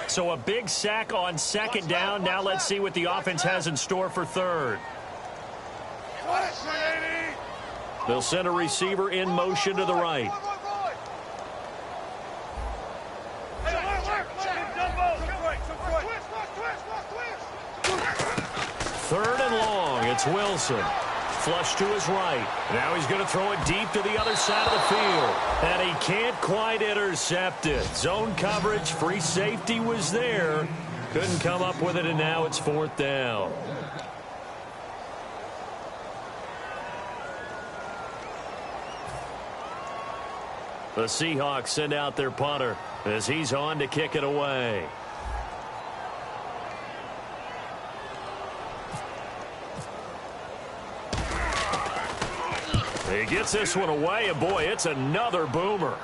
So a big sack on 2nd down. Now let's see what the offense has in store for 3rd. They'll send a receiver in motion to the right. 3rd and long. It's Wilson. Flush to his right. Now he's going to throw it deep to the other side of the field. And he can't quite intercept it. Zone coverage, free safety was there. Couldn't come up with it, and now it's 4th down. The Seahawks send out their punter as he's on to kick it away. He gets this one away, and boy, it's another boomer.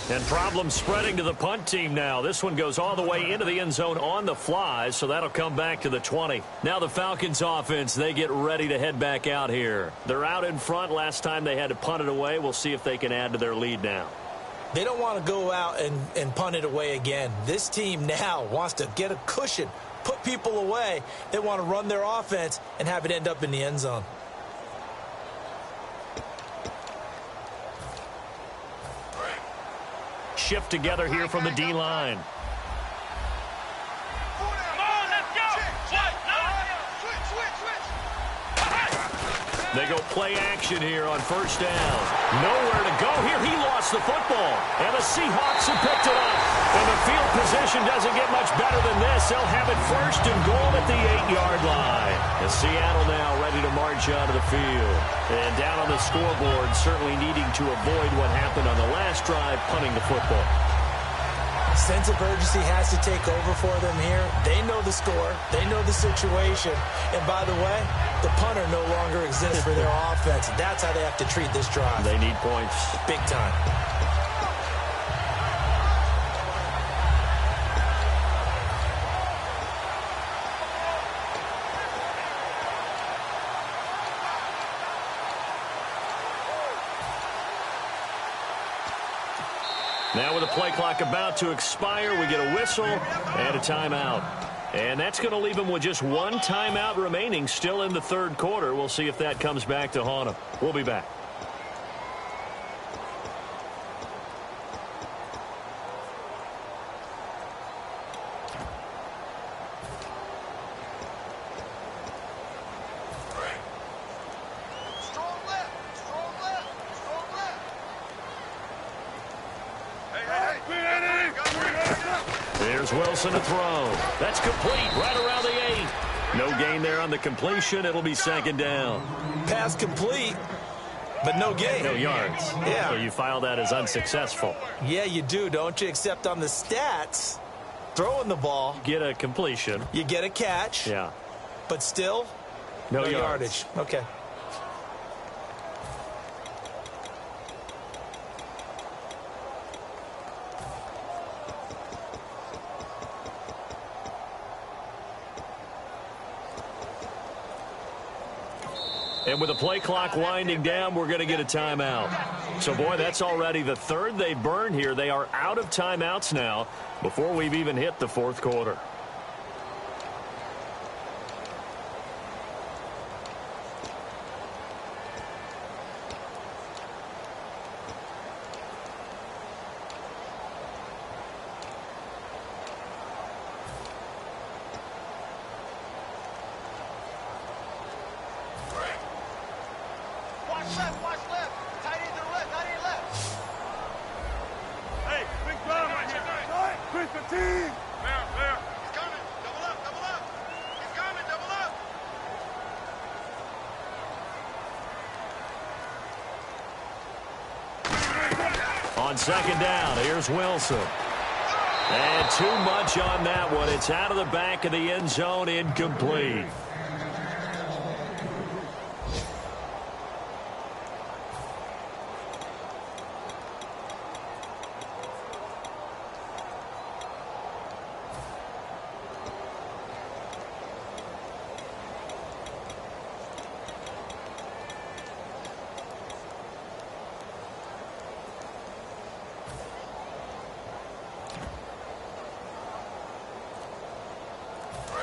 And problems spreading to the punt team now. This one goes all the way into the end zone on the fly, so that'll come back to the 20. Now the Falcons offense, they get ready to head back out here. They're out in front. Last time they had to punt it away. We'll see if they can add to their lead now. They don't want to go out and punt it away again. This team now wants to get a cushion, put people away. They want to run their offense and have it end up in the end zone. Shift together here from the D-line. They go play action here on first down. Nowhere to go here. He lost the football. And the Seahawks have picked it up. And the field position doesn't get much better than this. They'll have it 1st and goal at the 8-yard line. And Seattle now ready to march out of the field. And down on the scoreboard, certainly needing to avoid what happened on the last drive, punting the football. Sense of urgency has to take over for them here. They know the score. They know the situation. And by the way, the punter no longer exists for their offense. That's how they have to treat this drive. They need points. Big time. Now with the play clock about to expire, we get a whistle and a timeout. And that's going to leave them with just one timeout remaining still in the 3rd quarter. We'll see if that comes back to haunt them. We'll be back. Wilson to throw. That's complete right around the 8. No gain there on the completion. It'll be 2nd down. Pass complete, but no gain. No yards. Yeah. So you file that as unsuccessful. Yeah, you do, don't you? Except on the stats, throwing the ball. Get a completion. You get a catch. Yeah. But still, no yardage. Okay. And with the play clock winding down, we're going to get a timeout. So, boy, that's already the third they burned here. They are out of timeouts now before we've even hit the fourth quarter. Watch left. Tight end to the left, tight end left. Hey, big run right here. Quick, fatigue. There. He's coming. Double up. He's coming, double up. On second down, here's Wilson. And too much on that one. It's out of the back of the end zone, incomplete.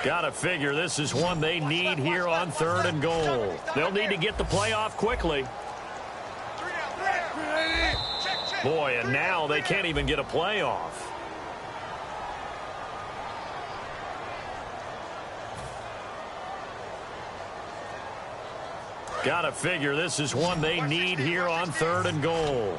Got to figure this is one they need here on third and goal. They'll need to get the play off quickly. Boy, and now they can't even get a play off. Got to figure this is one they need here on third and goal.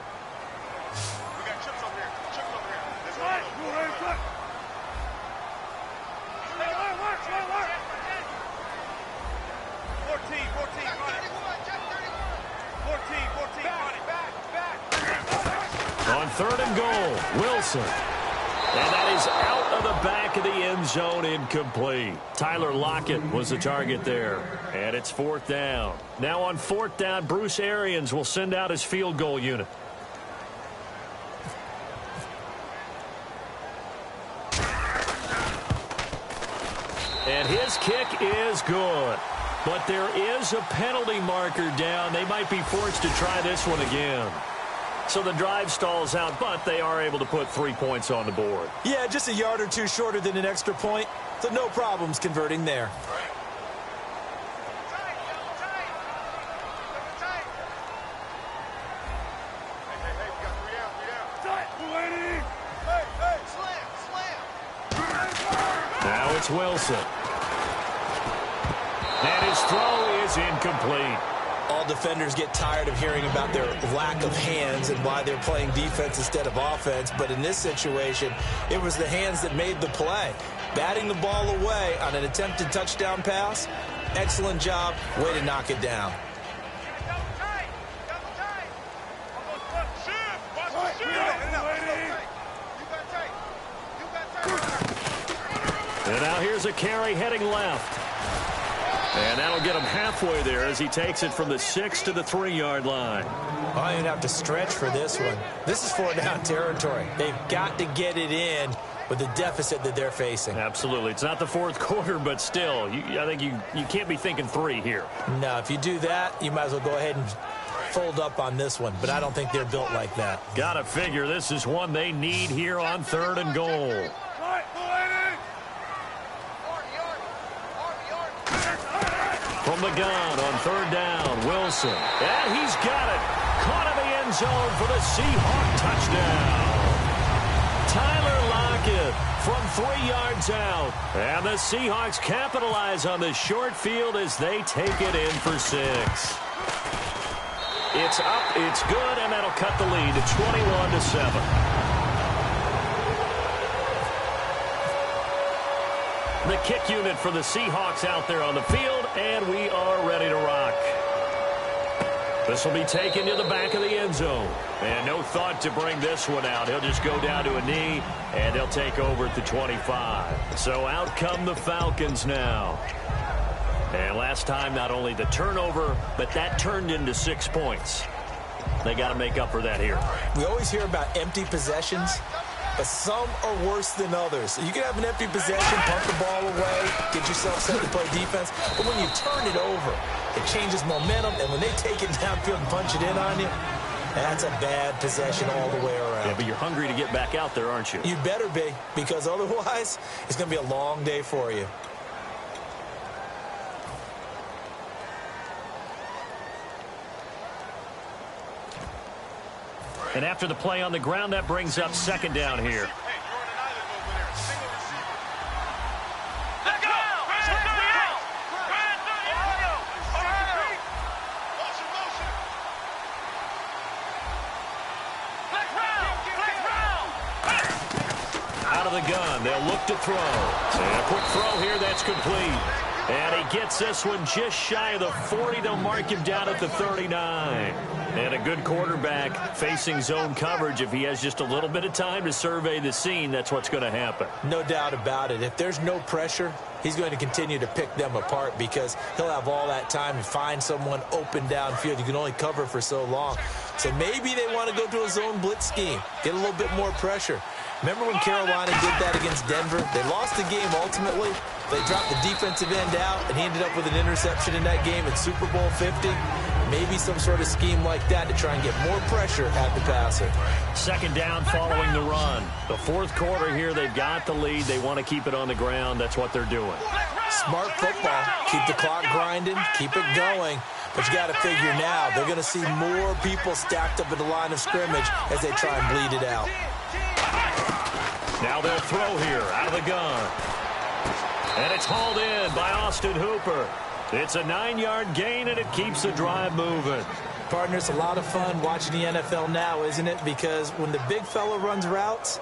On third and goal, Wilson. And that is out of the back of the end zone, incomplete. Tyler Lockett was the target there. And it's fourth down. Now on fourth down, Bruce Arians will send out his field goal unit. And his kick is good. But there is a penalty marker down. They might be forced to try this one again. So the drive stalls out, but they are able to put 3 points on the board. Yeah, just a yard or two shorter than an extra point, so no problems converting there. Now it's Wilson. And his throw is incomplete. All defenders get tired of hearing about their lack of hands and why they're playing defense instead of offense. But in this situation, it was the hands that made the play. Batting the ball away on an attempted touchdown pass. Excellent job. Way to knock it down. And now here's a carry heading left. And that'll get him halfway there as he takes it from the 6 to the 3-yard line. I didn't have to stretch for this one. This is 4-down territory. They've got to get it in with the deficit that they're facing. Absolutely. It's not the fourth quarter, but still, I think you can't be thinking 3 here. No, if you do that, you might as well go ahead and fold up on this one. But I don't think they're built like that. Got to figure this is one they need here on third and goal. From the gun on third down, Wilson. And he's got it. Caught in the end zone for the Seahawk touchdown. Tyler Lockett from 3 yards out. And the Seahawks capitalize on the short field as they take it in for 6. It's up, it's good, and that'll cut the lead to 21-7. The kick unit for the Seahawks out there on the field, and we are ready to rock. This will be taken to the back of the end zone. And no thought to bring this one out. He'll just go down to a knee, and they'll take over at the 25. So out come the Falcons now. And last time, not only the turnover, but that turned into 6 points. They got to make up for that here. We always hear about empty possessions, but some are worse than others. You can have an empty possession, pump the ball away, get yourself set to play defense, but when you turn it over, It changes momentum, and when they take it downfield and punch it in on you, that's a bad possession all the way around. Yeah, but you're hungry to get back out there, aren't you? You better be, because otherwise it's going to be a long day for you. And after the play on the ground, that brings up second down here. Out of the gun, they'll look to throw. And a quick throw here, that's complete. And he gets this one just shy of the 40. They'll mark him down at the 39. And a good quarterback facing zone coverage. If he has just a little bit of time to survey the scene, that's what's going to happen. No doubt about it. If there's no pressure, he's going to continue to pick them apart because he'll have all that time to find someone open downfield. You can only cover for so long. So maybe they want to go to a zone blitz scheme, get a little bit more pressure. Remember when Carolina did that against Denver? They lost the game ultimately. They dropped the defensive end out, and he ended up with an interception in that game at Super Bowl 50. Maybe some sort of scheme like that to try and get more pressure at the passer. Second down following the run. The fourth quarter here, they've got the lead. They want to keep it on the ground. That's what they're doing. Smart football. Keep the clock grinding. Keep it going. But you got to figure now, they're going to see more people stacked up at the line of scrimmage as they try and bleed it out. Now they'll throw here out of the gun. And it's hauled in by Austin Hooper. It's a 9-yard gain, and it keeps the drive moving. Partner, it's a lot of fun watching the NFL now, isn't it? Because when the big fella runs routes,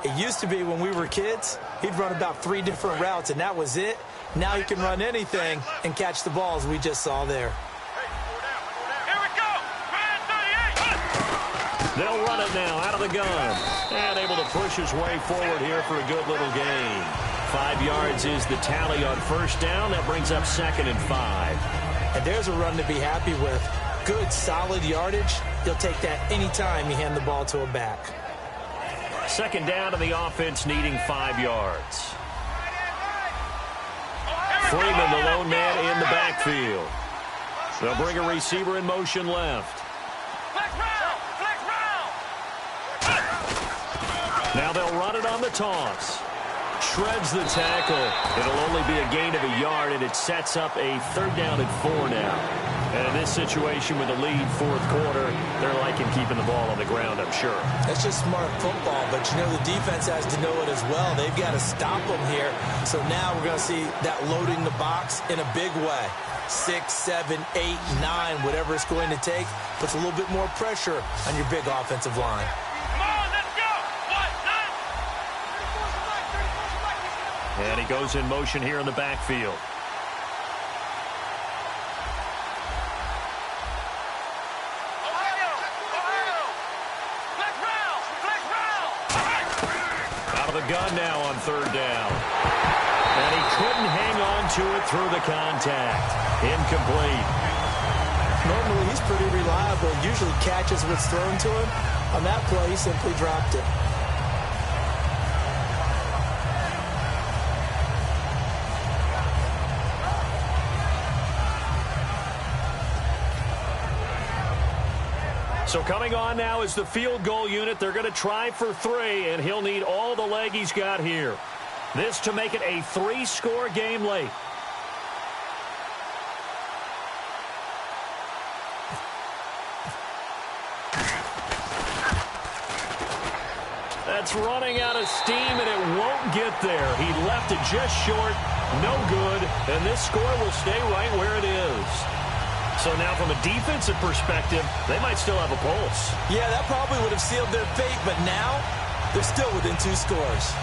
it used to be when we were kids, he'd run about 3 different routes, and that was it. Now he can run anything and catch the balls we just saw there. Here we go. They'll run it now out of the gun. And able to push his way forward here for a good little gain. 5 yards is the tally on first down. That brings up 2nd and 5. And there's a run to be happy with. Good, solid yardage. He'll take that anytime you hand the ball to a back. Second down to the offense needing 5 yards. Freeman, the lone man in the backfield. They'll bring a receiver in motion left. Now they'll run it on the toss. Shreds the tackle. It'll only be a gain of a yard, and it sets up a 3rd down and 4 now. And in this situation with the lead, 4th quarter, they're liking keeping the ball on the ground, I'm sure. That's just smart football, but you know the defense has to know it as well. They've got to stop them here. So now we're going to see that loading the box in a big way. 6, 7, 8, 9, whatever it's going to take, puts a little bit more pressure on your big offensive line. And he goes in motion here in the backfield. Out of the gun now on 3rd down. And he couldn't hang on to it through the contact. Incomplete. Normally he's pretty reliable. Usually catches what's thrown to him. On that play, he simply dropped it. So coming on now is the field goal unit. They're going to try for 3, and he'll need all the leg he's got here. This to make it a 3-score game late. That's running out of steam, and it won't get there. He left it just short, no good, and this score will stay right where it is. So now from a defensive perspective, they might still have a pulse. Yeah, that probably would have sealed their fate, but now they're still within 2 scores.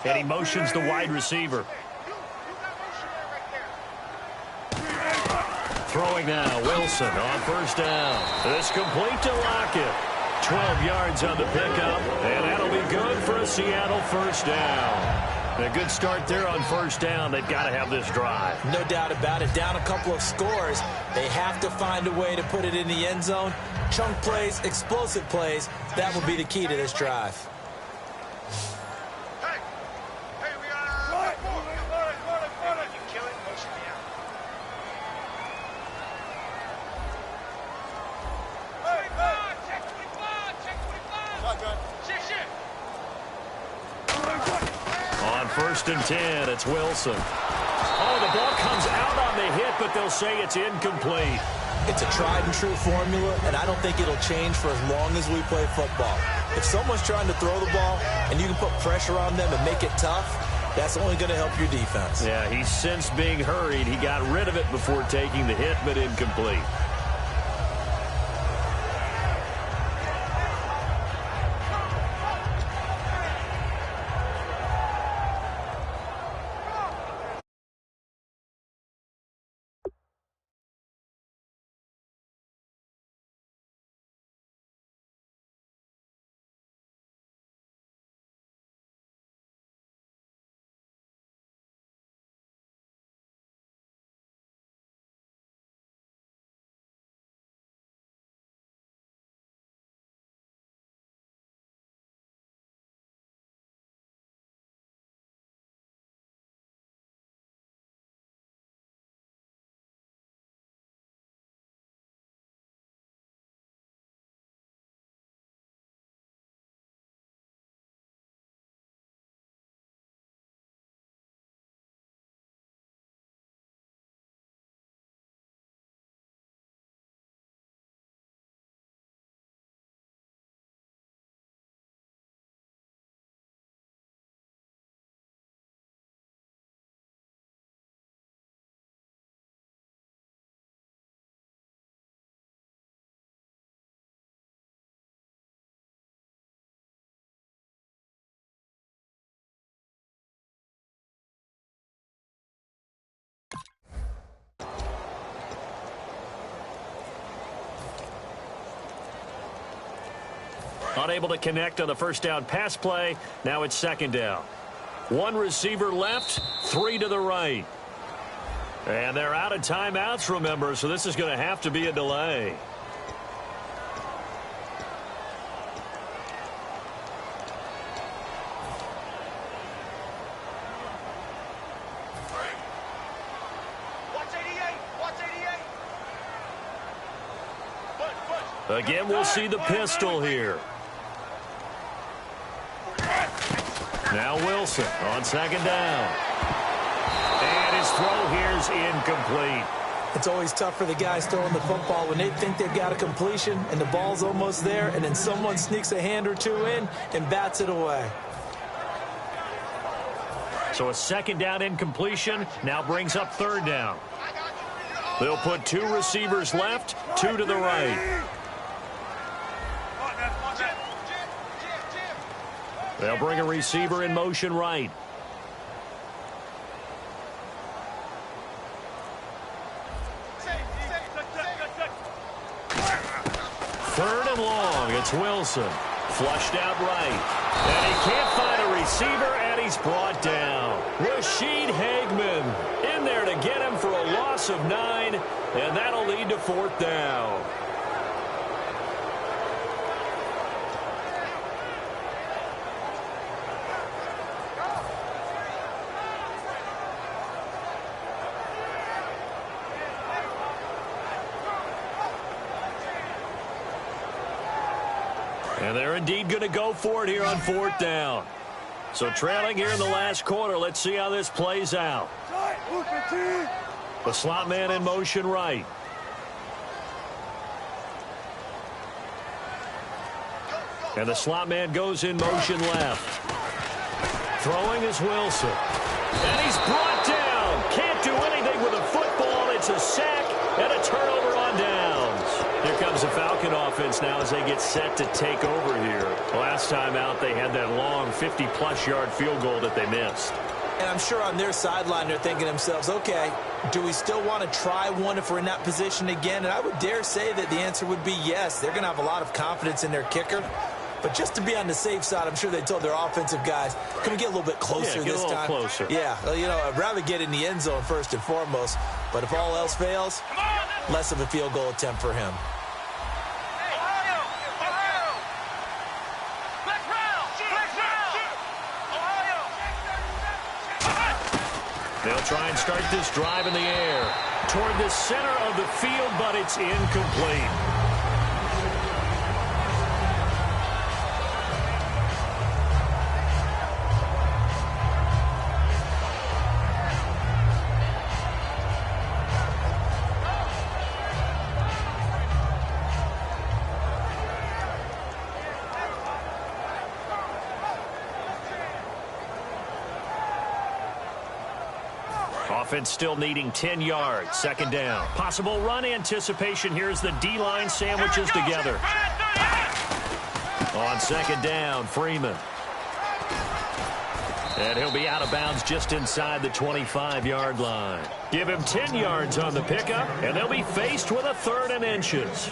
And he motions the wide receiver. Throwing now, Wilson on first down. This complete to Lockett. 12 yards on the pickup, and that'll be good for a Seattle first down. A good start there on first down. They've got to have this drive. No doubt about it. Down a couple of scores. They have to find a way to put it in the end zone. Chunk plays, explosive plays. That will be the key to this drive. Hey, we got you kill it, motion me out. Hey, check 25. Shit. On 1st and 10, it's Wilson. Oh, the ball comes out on the hit, but they'll say it's incomplete. It's a tried-and-true formula, and I don't think it'll change for as long as we play football. If someone's trying to throw the ball and you can put pressure on them and make it tough, that's only going to help your defense. Yeah, he's since being hurried. He got rid of it before taking the hit, but incomplete. Unable to connect on the first down pass play. Now it's 2nd down. 1 receiver left, 3 to the right. And they're out of timeouts, remember, so this is going to have to be a delay. Again, we'll see the pistol here. Now Wilson on 2nd down. And his throw here's incomplete. It's always tough for the guys throwing the football when they think they've got a completion and the ball's almost there, and then someone sneaks a hand or two in and bats it away. So a 2nd down incompletion now brings up 3rd down. They'll put 2 receivers left, 2 to the right. They'll bring a receiver in motion right. Third and long, it's Wilson. Flushed out right. And he can't find a receiver, and he's brought down. Rashid Hageman in there to get him for a loss of 9, and that'll lead to 4th down. And they're indeed going to go for it here on 4th down. So trailing here in the last quarter. Let's see how this plays out. The slot man in motion right. And the slot man goes in motion left. Throwing is Wilson. And he's brought down. Can't do anything with a football. It's a sack and a turnover on downs. Here comes the Falcon offense now as they get set to take over here. Last time out, they had that long 50-plus yard field goal that they missed. And I'm sure on their sideline they're thinking to themselves, okay, do we still want to try one if we're in that position again? And I would dare say that the answer would be yes. They're going to have a lot of confidence in their kicker. But just to be on the safe side, I'm sure they told their offensive guys, can we get a little bit closer this time? Closer. Yeah, well, you know, I'd rather get in the end zone first and foremost. But if all else fails, less of a field goal attempt for him. They'll try and start this drive in the air toward the center of the field, but it's incomplete. Offense still needing 10 yards. Second down. Possible run anticipation. Here's the D-line sandwiches together. On second down, Freeman. And he'll be out of bounds just inside the 25-yard line. Give him 10 yards on the pickup, and they'll be faced with a 3rd and inches.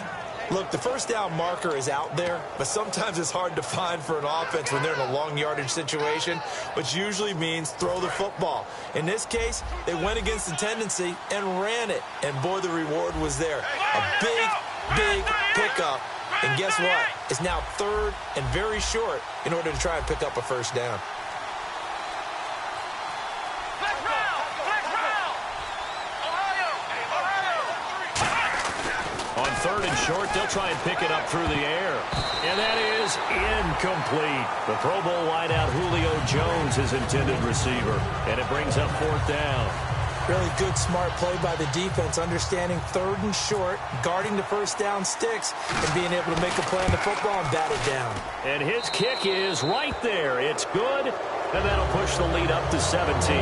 Look, the first down marker is out there, but sometimes it's hard to find for an offense when they're in a long yardage situation, which usually means throw the football. In this case, they went against the tendency and ran it, and boy, the reward was there. A big pickup, and guess what? It's now 3rd and very short in order to try and pick up a first down. On 3rd and short, they'll try and pick it up through the air. And that is incomplete. The Pro Bowl wideout Julio Jones, his intended receiver. And it brings up 4th down. Really good, smart play by the defense, understanding 3rd and short, guarding the first down sticks, and being able to make a play on the football and bat it down. And his kick is right there. It's good, and that'll push the lead up to 17.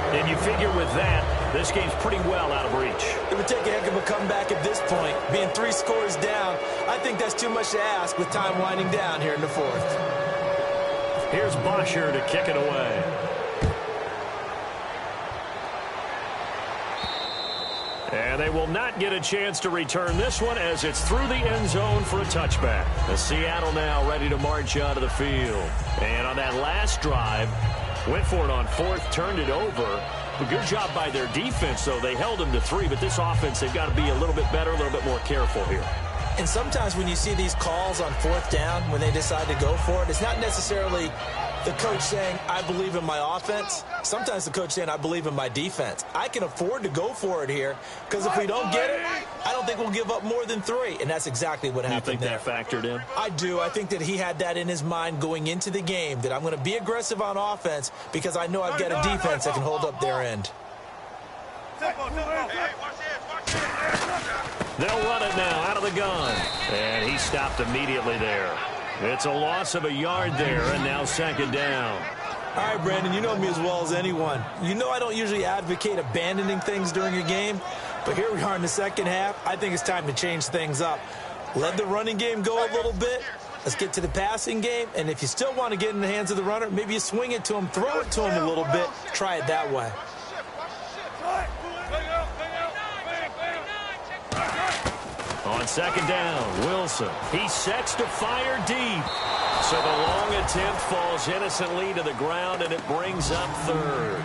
And you figure with that, this game's pretty well out of reach. It would take a heck of a comeback at this point. Being 3 scores down, I think that's too much to ask with time winding down here in the 4th. Here's Bosher to kick it away. And they will not get a chance to return this one as it's through the end zone for a touchback. The Seattle now ready to march out of the field. And on that last drive, went for it on 4th, turned it over. A good job by their defense, though. They held them to 3, but this offense, they've got to be a little bit better, a little bit more careful here. And sometimes when you see these calls on 4th down, when they decide to go for it, it's not necessarily the coach saying, I believe in my offense. Sometimes the coach saying, I believe in my defense. I can afford to go for it here because if we don't get it, I don't think we'll give up more than 3. And that's exactly what happened there. You think that factored in? I do. I think that he had that in his mind going into the game, that I'm going to be aggressive on offense because I know I've got a defense that can hold up their end. They'll run it now out of the gun. And he stopped immediately there. It's a loss of a yard there, and now second down. All right, Brandon, you know me as well as anyone. You know I don't usually advocate abandoning things during a game, but here we are in the second half. I think it's time to change things up. Let the running game go a little bit. Let's get to the passing game, and if you still want to get in the hands of the runner, maybe you swing it to him, throw it to him a little bit, try it that way. On second down, Wilson. He sets to fire deep. So the long attempt falls innocently to the ground, and it brings up 3rd.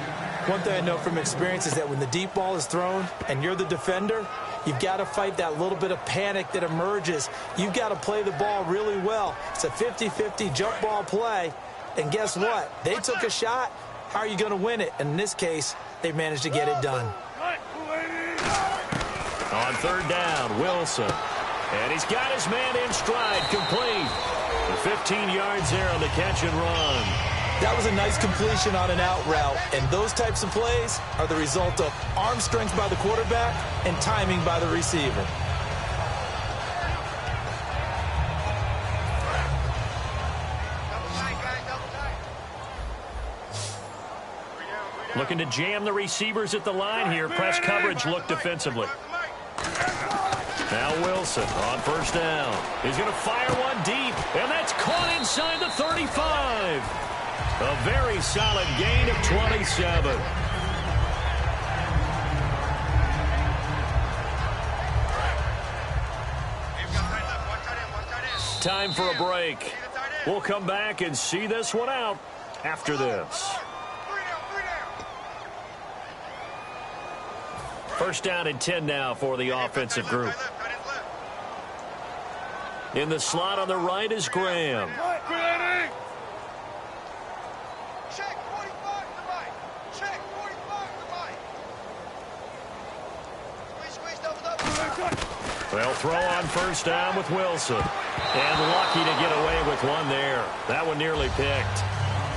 One thing I know from experience is that when the deep ball is thrown and you're the defender, you've got to fight that little bit of panic that emerges. You've got to play the ball really well. It's a 50-50 jump ball play. And guess what? They took a shot. How are you going to win it? And in this case, they managed to get it done. On 3rd down, Wilson. And he's got his man in stride, complete. The 15 yards there on the catch and run. That was a nice completion on an out route. And those types of plays are the result of arm strength by the quarterback and timing by the receiver. Looking to jam the receivers at the line here. Press coverage look defensively. Now Wilson on 1st down. He's going to fire one deep, and that's caught inside the 35. A very solid gain of 27. Time for a break. We'll come back and see this one out after this. First down and 10 now for the offensive group. In the slot on the right is Graham. Check 45 to Mike. Check 45 to Mike. Squeeze, double. They'll throw on first down with Wilson. And lucky to get away with one there. That one nearly picked.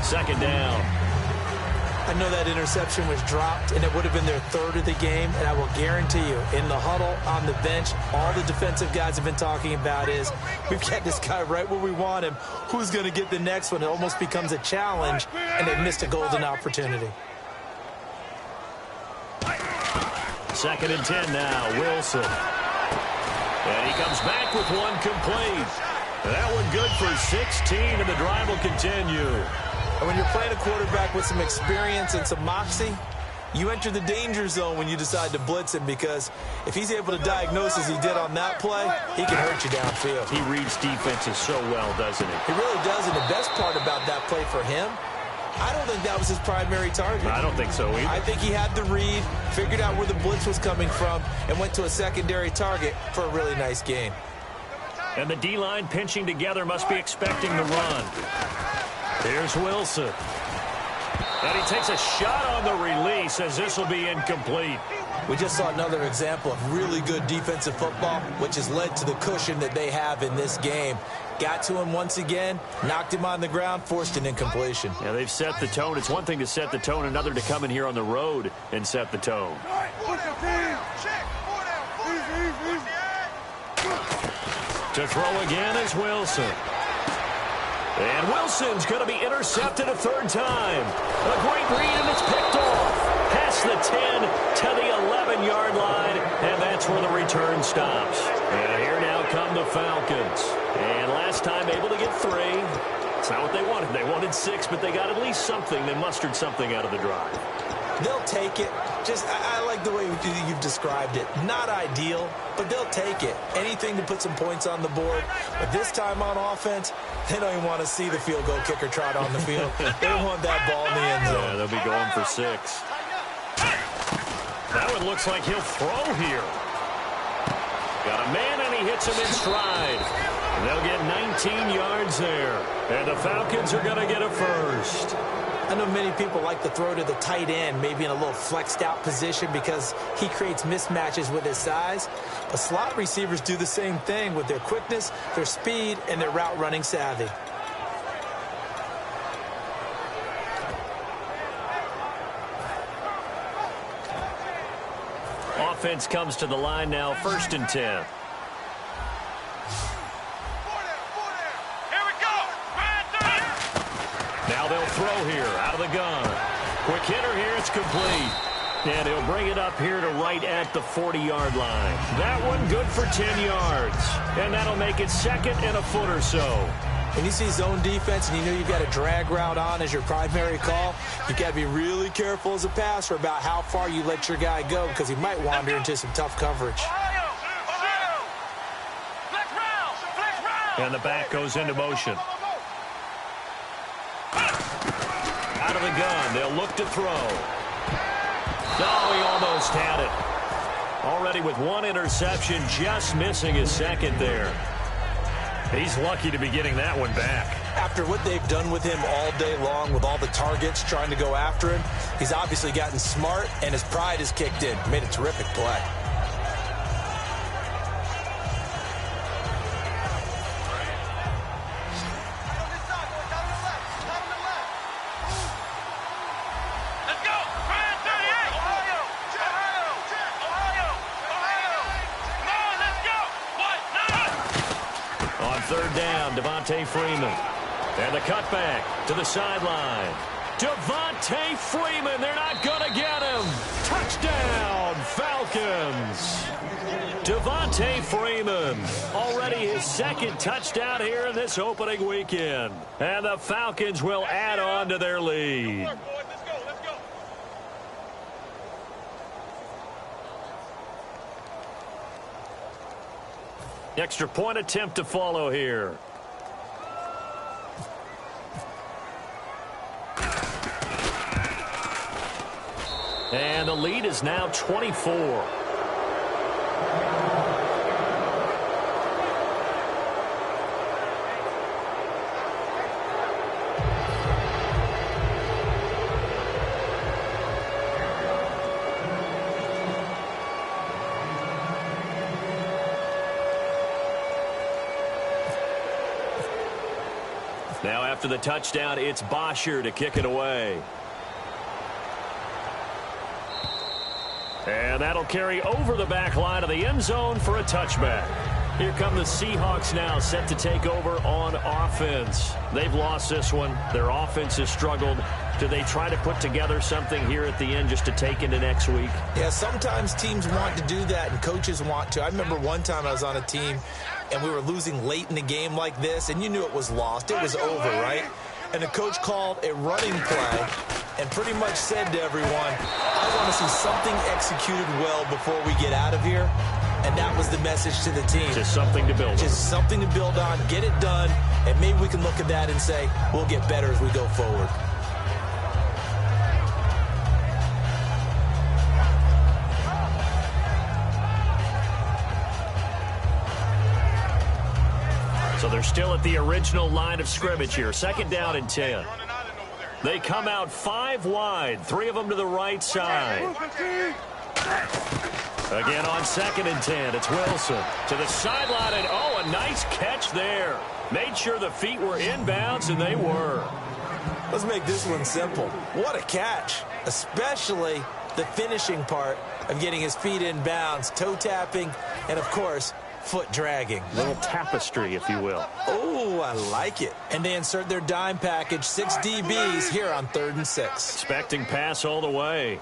Second down. I know that interception was dropped, and it would have been their third of the game, and I will guarantee you, in the huddle, on the bench, all the defensive guys have been talking about is, we've got this guy right where we want him. Who's going to get the next one? It almost becomes a challenge, and they've missed a golden opportunity. Second and 10 now, Wilson. And he comes back with one complete. That one good for 16, and the drive will continue. And when you're playing a quarterback with some experience and some moxie, you enter the danger zone when you decide to blitz him, because if he's able to diagnose as he did on that play, he can hurt you downfield. He reads defenses so well, doesn't he? He really does, and the best part about that play for him, I don't think that was his primary target. I don't think so either. I think he had the read, figured out where the blitz was coming from, and went to a secondary target for a really nice gain. And the D-line pinching together must be expecting the run. Here's Wilson. And he takes a shot on the release as this will be incomplete. We just saw another example of really good defensive football, which has led to the cushion that they have in this game. Got to him once again, knocked him on the ground, forced an incompletion. Yeah, they've set the tone. It's one thing to set the tone, another to come in here on the road and set the tone. To throw again is Wilson. And Wilson's going to be intercepted a third time. A great read, and it's picked off. Past the 10 to the 11-yard line, and that's where the return stops. And here now come the Falcons. And last time able to get 3. It's not what they wanted. They wanted 6, but they got at least something. They mustered something out of the drive. They'll take it. I like the way you've described it. Not ideal, but they'll take it. Anything to put some points on the board. But this time on offense, they don't even want to see the field goal kicker trot on the field. They want that ball in the end zone. Yeah, they'll be going for 6. That one looks like he'll throw here. Got a man, and he hits him in stride. They'll get 19 yards there. And the Falcons are going to get a first. I know many people like to throw to the tight end, maybe in a little flexed out position because he creates mismatches with his size. But slot receivers do the same thing with their quickness, their speed, and their route running savvy. Offense comes to the line now, first and 10. Now they'll throw here out of the gun. Quick hitter here, it's complete. And he'll bring it up here to right at the 40-yard line. That one good for 10 yards. And that'll make it second and a foot or so. When you see zone defense and you know you've got a drag route on as your primary call, you've got to be really careful as a passer about how far you let your guy go because he might wander into some tough coverage. And the back goes into motion. Out of the gun, they'll look to throw. Oh, he almost had it. Already with one interception, just missing his second there. He's lucky to be getting that one back. After what they've done with him all day long, with all the targets trying to go after him, he's obviously gotten smart, and his pride has kicked in. Made a terrific play. Third down, Devontae Freeman. And the cutback to the sideline. Devontae Freeman, they're not going to get him. Touchdown, Falcons. Devontae Freeman, already his second touchdown here in this opening weekend. And the Falcons will add on to their lead. Extra point attempt to follow here. And the lead is now 24. Now after the touchdown, it's Bosher to kick it away. And that'll carry over the back line of the end zone for a touchback. Here come the Seahawks now, set to take over on offense. They've lost this one. Their offense has struggled. Do they try to put together something here at the end just to take into next week? Yeah, sometimes teams want to do that and coaches want to. I remember one time I was on a team and we were losing late in the game like this, and you knew it was lost. It was over, right? And the coach called a running play and pretty much said to everyone, I want to see something executed well before we get out of here. And that was the message to the team. Just something to build on. Just something to build on, get it done, and maybe we can look at that and say, we'll get better as we go forward. So they're still at the original line of scrimmage here. Second down and 10. They come out 5 wide, 3 of them to the right side. Again on 2nd and 10, it's Wilson to the sideline, and oh, a nice catch there. Made sure the feet were inbounds, and they were. Let's make this one simple. What a catch, especially the finishing part of getting his feet in bounds, toe tapping, and of course, foot dragging. Little tapestry, if you will. Oh, I like it. And they insert their dime package, 6 DBs here on 3rd and 6. Expecting pass all the way.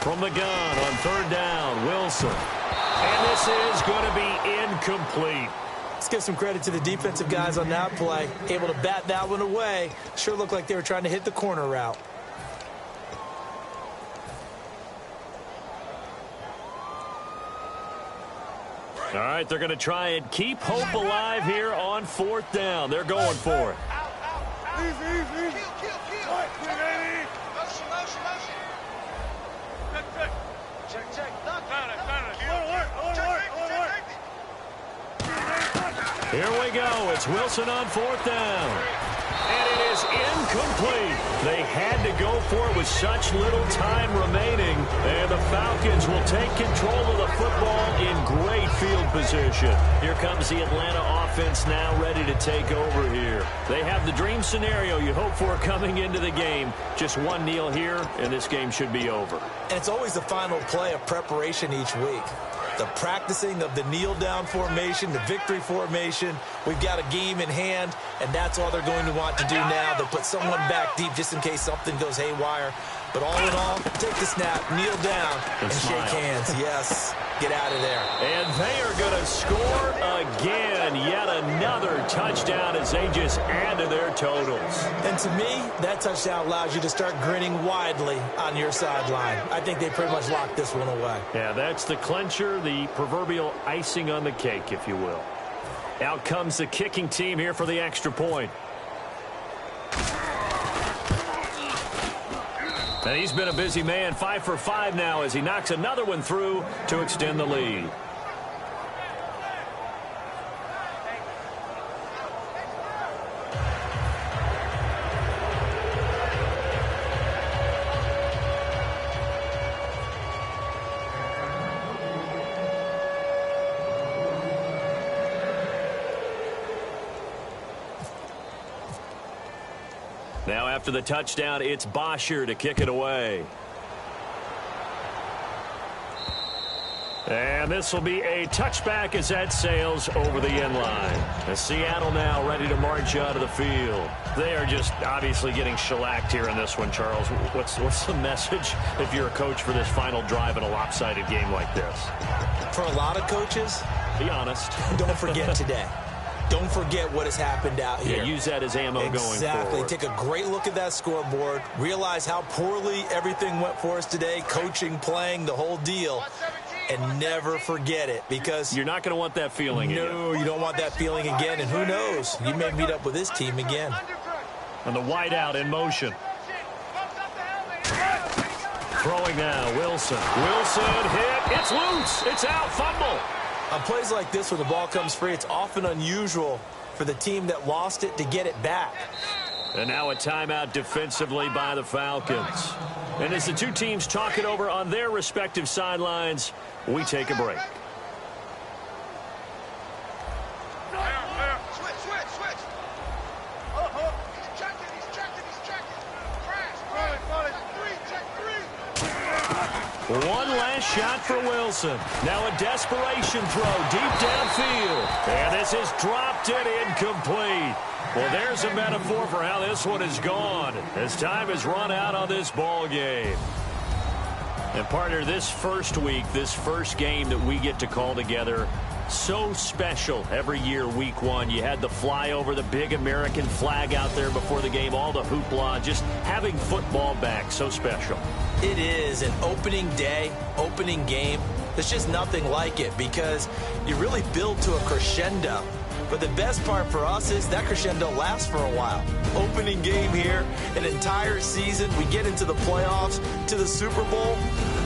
From the gun on 3rd down, Wilson. And this is going to be incomplete. Let's give some credit to the defensive guys on that play. Able to bat that one away. Sure looked like they were trying to hit the corner route. All right, they're going to try and keep hope alive here on 4th down. They're going for it. Easy. Here we go. It's Wilson on 4th down. And it is incomplete. They had to go for it with such little time remaining. And the Falcons will take control of the football in great field position. Here comes the Atlanta offense now ready to take over here. They have the dream scenario you hope for coming into the game. Just one kneel here, and this game should be over. And it's always the final play of preparation each week. The practicing of the kneel-down formation, the victory formation. We've got a game in hand, and that's all they're going to want to do now. They'll put someone back deep just in case something goes haywire. But all in all, take the snap, kneel down, and shake hands. Yes, get out of there. And they are going to score again. Yet another touchdown as they just add to their totals. And to me, that touchdown allows you to start grinning widely on your sideline. I think they pretty much locked this one away. Yeah, that's the clincher, the proverbial icing on the cake, if you will. Out comes the kicking team here for the extra point. And he's been a busy man, 5 for 5 now as he knocks another one through to extend the lead. Now after the touchdown, it's Bosher to kick it away. And this will be a touchback as that sails over the end line. As Seattle now ready to march out of the field. They are just obviously getting shellacked here in this one, Charles. What's the message if you're a coach for this final drive in a lopsided game like this? For a lot of coaches, be honest. Don't forget today. Don't forget what has happened out here. Yeah, use that as ammo going forward. Exactly. Take a great look at that scoreboard. Realize how poorly everything went for us today. Coaching, playing, the whole deal. And never forget it, because you're not going to want that feeling again. No, you don't want that feeling again. And who knows? You may meet up with this team again. And the wideout in motion. Throwing now, Wilson. Wilson hit. It's loose. It's out. Fumble. On plays like this where the ball comes free, it's often unusual for the team that lost it to get it back. And now a timeout defensively by the Falcons. And as the two teams talk it over on their respective sidelines, we take a break. One last shot for Wilson. Now a desperation throw deep downfield. And this is dropped and incomplete. Well, there's a metaphor for how this one is gone as time has run out on this ball game. And, partner, this first week, this first game that we get to call together, so special every year, week one. You had the flyover, the big American flag out there before the game, all the hoopla, just having football back, so special. It is an opening day, opening game. There's just nothing like it because you really build to a crescendo. But the best part for us is that crescendo lasts for a while. Opening game here, an entire season. We get into the playoffs, to the Super Bowl.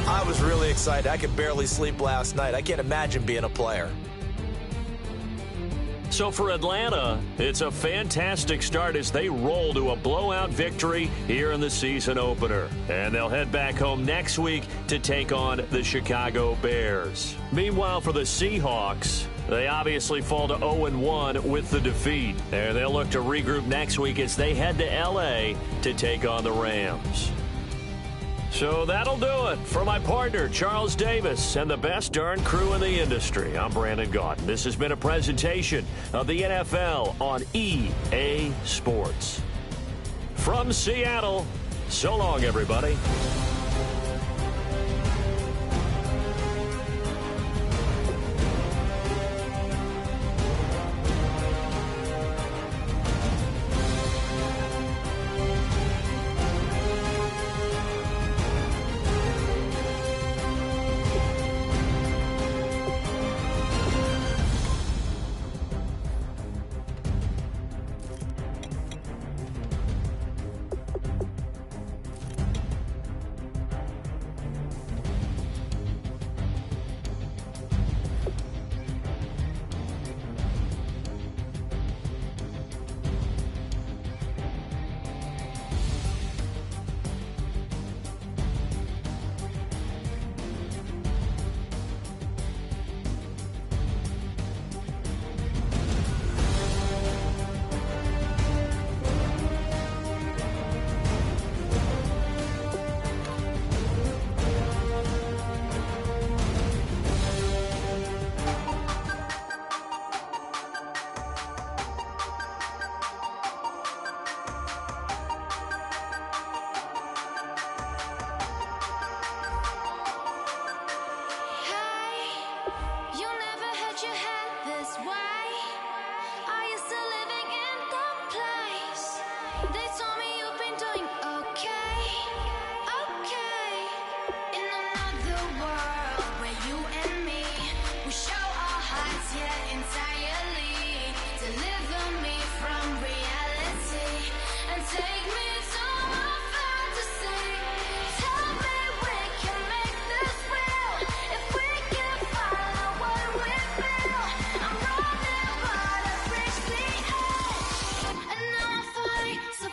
I was really excited. I could barely sleep last night. I can't imagine being a player. So for Atlanta, it's a fantastic start as they roll to a blowout victory here in the season opener. And they'll head back home next week to take on the Chicago Bears. Meanwhile, for the Seahawks, they obviously fall to 0-1 with the defeat. And they'll look to regroup next week as they head to L.A. to take on the Rams. So that'll do it for my partner, Charles Davis, and the best darn crew in the industry. I'm Brandon Gaudin. This has been a presentation of the NFL on EA Sports. From Seattle, so long, everybody.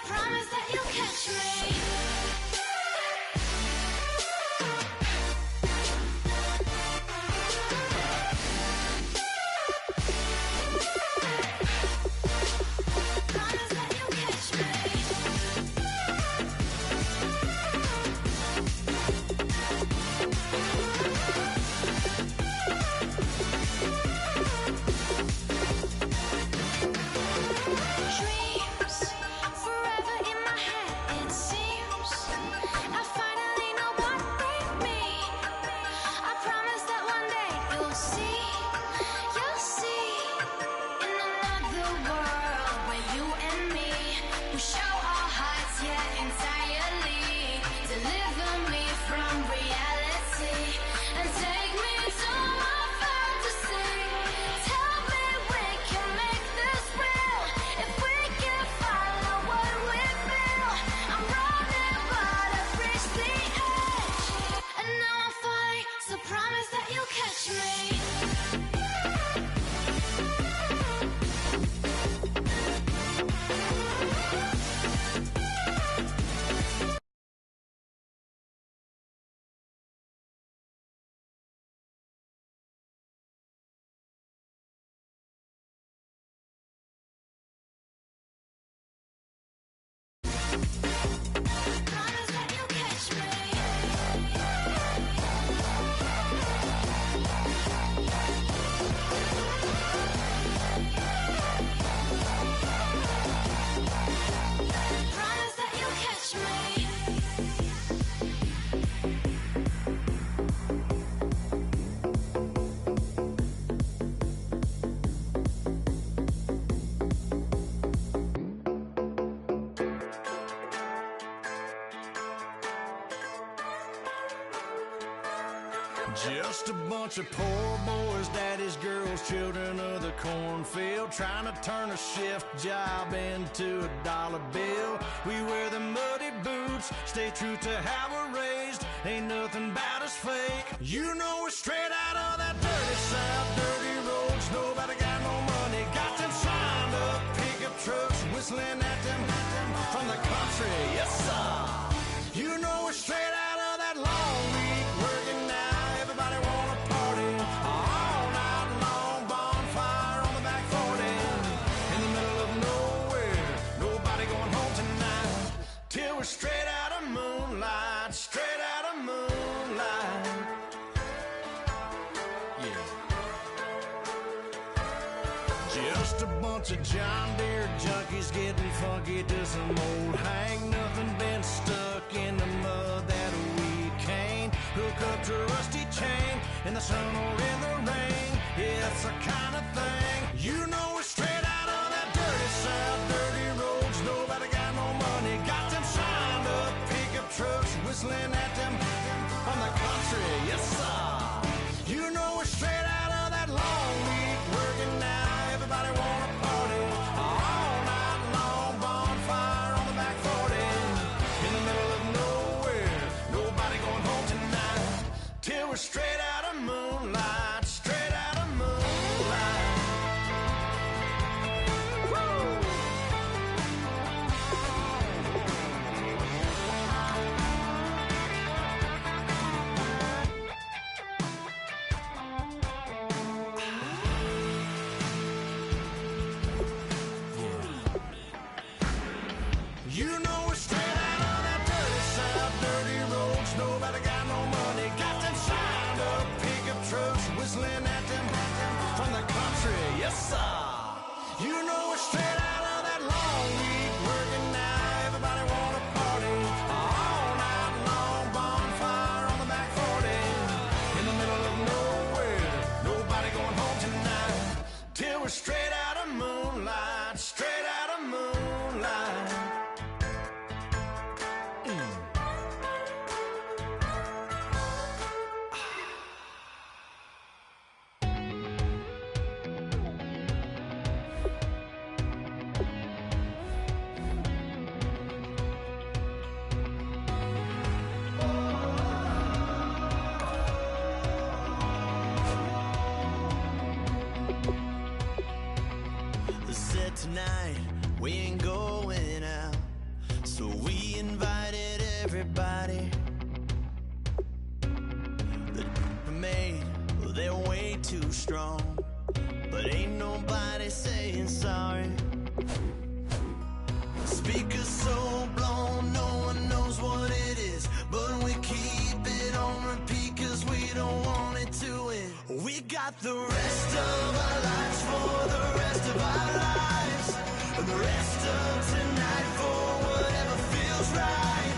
Promise Just a bunch of poor boys, daddy's girls, children of the cornfield, trying to turn a shift job into a dollar bill. We wear the muddy boots, stay true to how we're raised. Ain't nothing about us fake. You know we're straight out of that dirty south, dirty roads. Nobody got no money, got them signed up pickup trucks, whistling at them from the country. Yes, sir. You know we're straight out of that long week working now. Everybody wanna party all night long, bonfire on the back 40 in the middle of nowhere. Nobody going home tonight till we're straight out of moonlight, straight out of moonlight. Yeah. Just a bunch of John Deere junkies getting funky to some old hang. Nothing been stuck in the mud that we can't hook up to a rusty chain in the sun or in the rain. Yeah, it's the kind of thing. You know we're straight out of that dirty south, dirty roads. Nobody got no money, got them signed up pickup trucks, whistling at them from the country. Yes, sir. You know we're straight out of that long week working now. Everybody wanna party all night long, bonfire on the back 40 in the middle of nowhere. Nobody going home tonight till we're straight out of moonlight, straight out of moonlight. Woo! You know we're straight out of that dirty south, dirty roads. Nobody got no money, got them signed up pickup trucks, whistling at them from the country. Yes, sir. You know we're straight out of that long week working now. Everybody wanna party all night long, bonfire on the back 40 in the middle of nowhere. Nobody going home tonight till we're straight out of moonlight, straight out of moonlight. Tonight we ain't going out, so we invited everybody. The made, well, they're way too strong, but ain't nobody saying sorry. Speakers so blown, no one knows what it is, but we keep it on repeat 'cause we don't want it to end. We got the rest of our lives for the rest of our lives, and the rest of tonight for whatever feels right.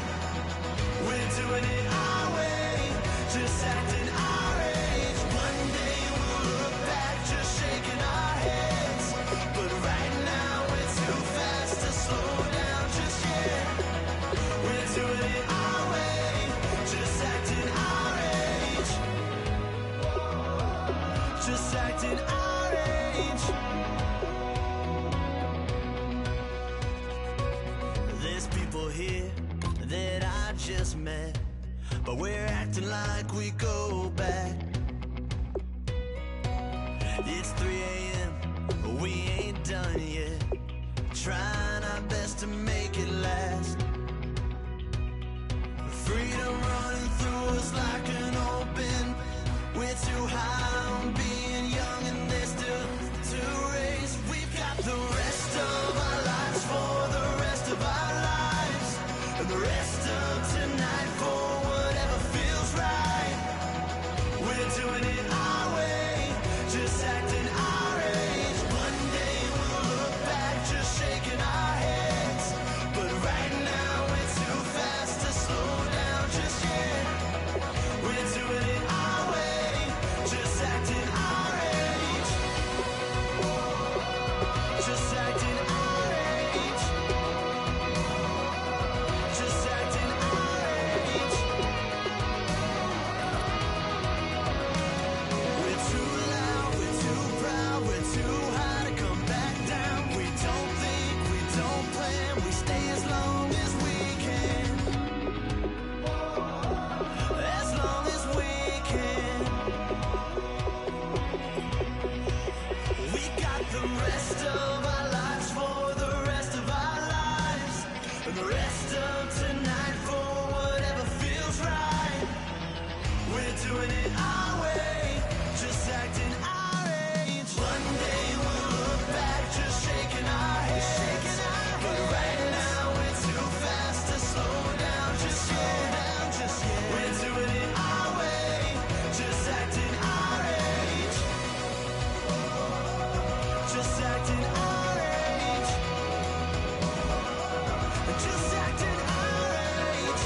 We're doing it our way, just acting our age. One day we'll look back, just shaking our heads, but right now we're too fast to slow down just yet. We're doing it our way, just acting our age, just acting our age. There's people here that I just met, but we're acting like we go back. It's 3 a.m., but we ain't done yet, trying our best to make it last. Freedom running through us like an open. We're too high on being young and there's still to raise. We've got the rest of our lives for the rest of our lives, and the rest of tonight for whatever feels right. We're doing it our way, just acting our age. One day we'll look back, just shaking our heads, the rest of tonight for whatever feels right. We're doing it our way, just acting our age. One day we'll look back, just shaking our heads. But right now we're too fast to slow down, just slow down, just yet. We're doing it our way, just acting our age. Just acting our age. Just acting our age.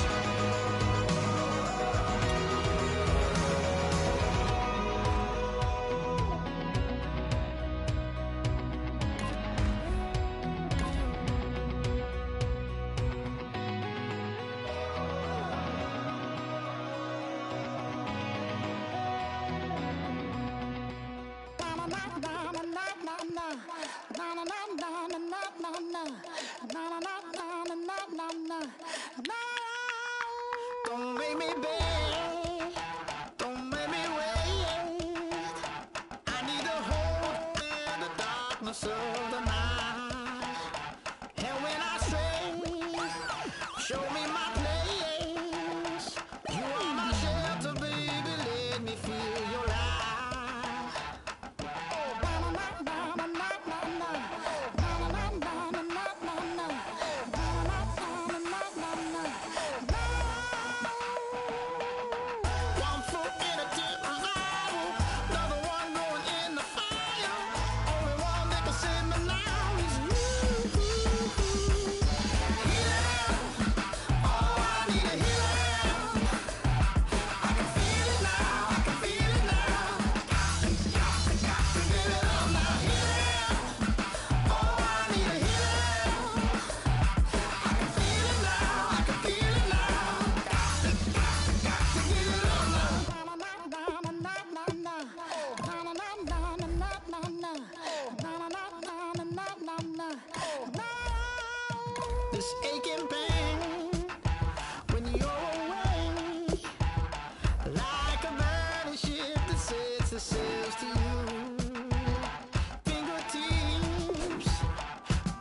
Don't make me beg, don't make me wait. I need a hold in the darkness of the night. And when I stray, show me my place. You are my shelter, baby, let me feel your light. One foot in a deep revival, another one going in the fire. Only one that can save me now is you. Healing, oh, I need a healing. I can feel it now, I can feel it now. Got to get it up now. Healing, oh, I need a healing. I can feel it now, I can feel it now. Got to get it up now. This aching pain when you're away, like a burning ship that sets the sails to you. Fingertips,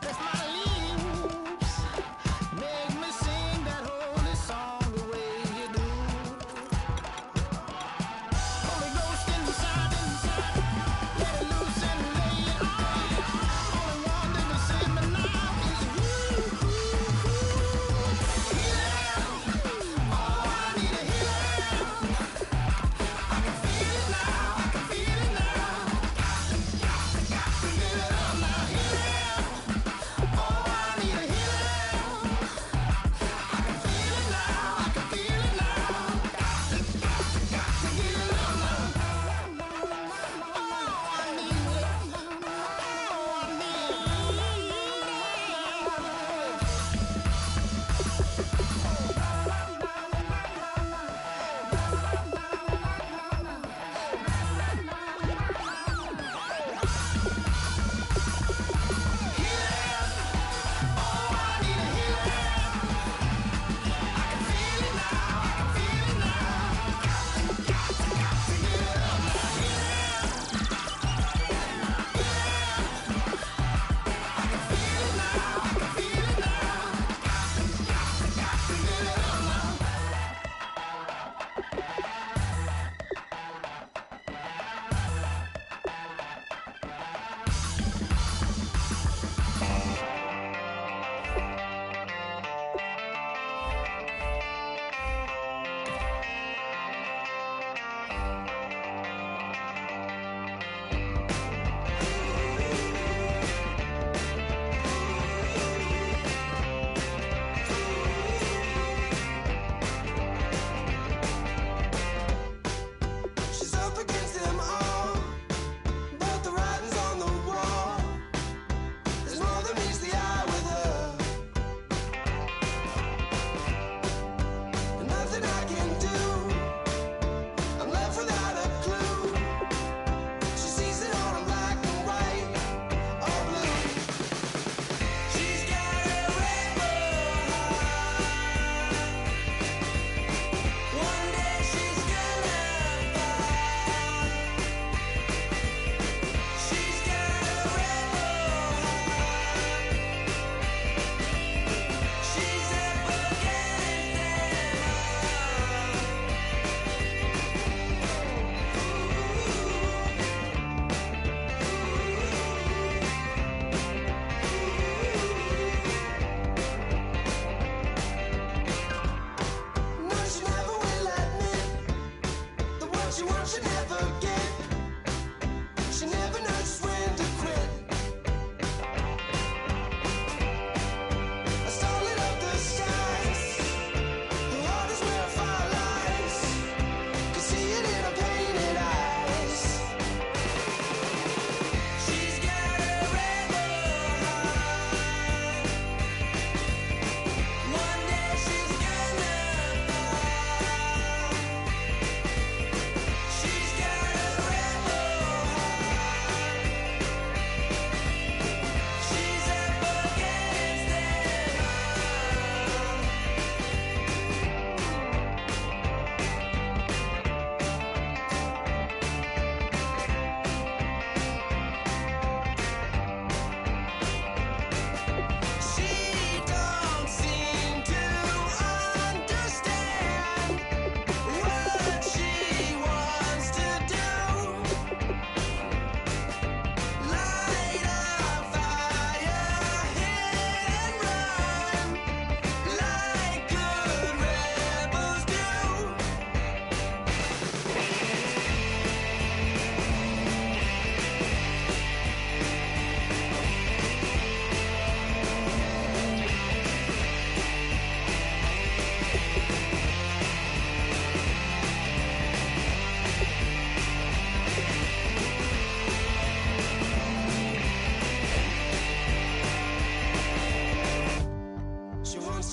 press my lips, make me sing that holy song the way you do. Holy Ghost inside, let it loose and lay it on. Only one that can save me now is you.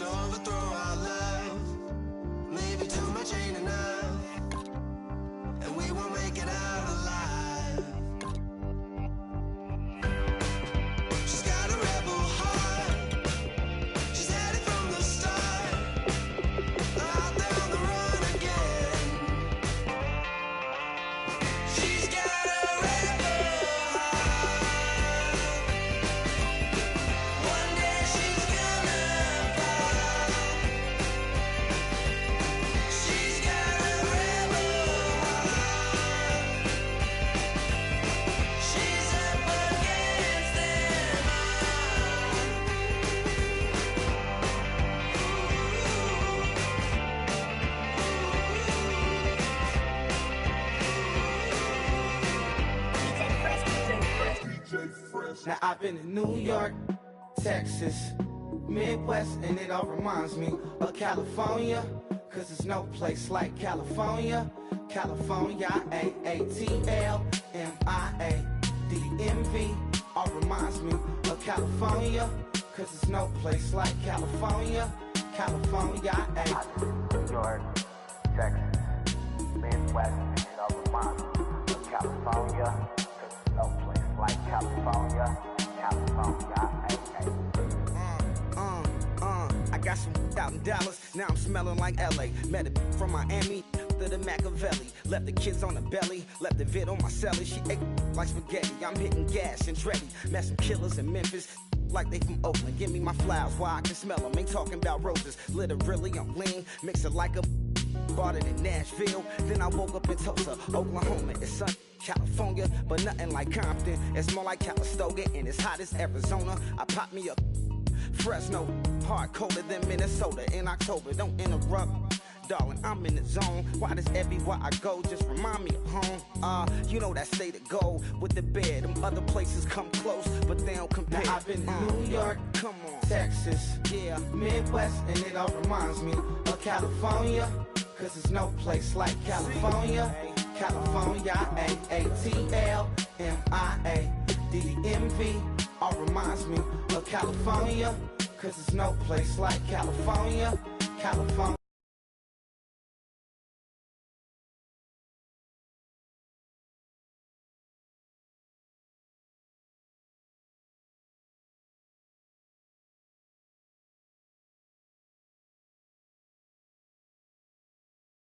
to overthrow our love. Maybe too much ain't enough, and we won't make it out alive. She's got a rebel heart. She's had it from the start. Out there on the run again. She's got a rebel heart. One day she's gonna fall. She's got a rebel heart. She's up against them Now I've been in New York, Texas, Midwest, and it all reminds me of California, cause there's no place like California. California, AATLMIADMV, all reminds me of California, cause there's no place like California. California, New York, Texas, Midwest, and it all reminds me of California, 'cause there's no place like California. California, I got some out in Dallas, now I'm smelling like LA. Met a from Miami to the Machiavelli. Left the kids on the belly, left the vid on my celly. She ate like spaghetti, I'm hitting gas and Dreddy. Met some killers in Memphis, like they from Oakland. Give me my flowers while I can smell them. Ain't talking about roses, literally I'm lean. Mix it like a bought it in Nashville. Then I woke up in Tulsa, Oklahoma. It's sun, California, but nothing like Compton. It's more like Calistoga, and it's hot as Arizona. I pop me a Fresno, hard colder than Minnesota in October. Don't interrupt, darling, I'm in the zone. Why does everywhere I go just remind me of home? You know that state of gold with the bed. Them other places come close, but they don't compare. Now I've been to New York, come on, Texas, yeah, Midwest, and it all reminds me of California, cause there's no place like California. California, AATLMIADMV, all reminds me of California, cause there's no place like California. California.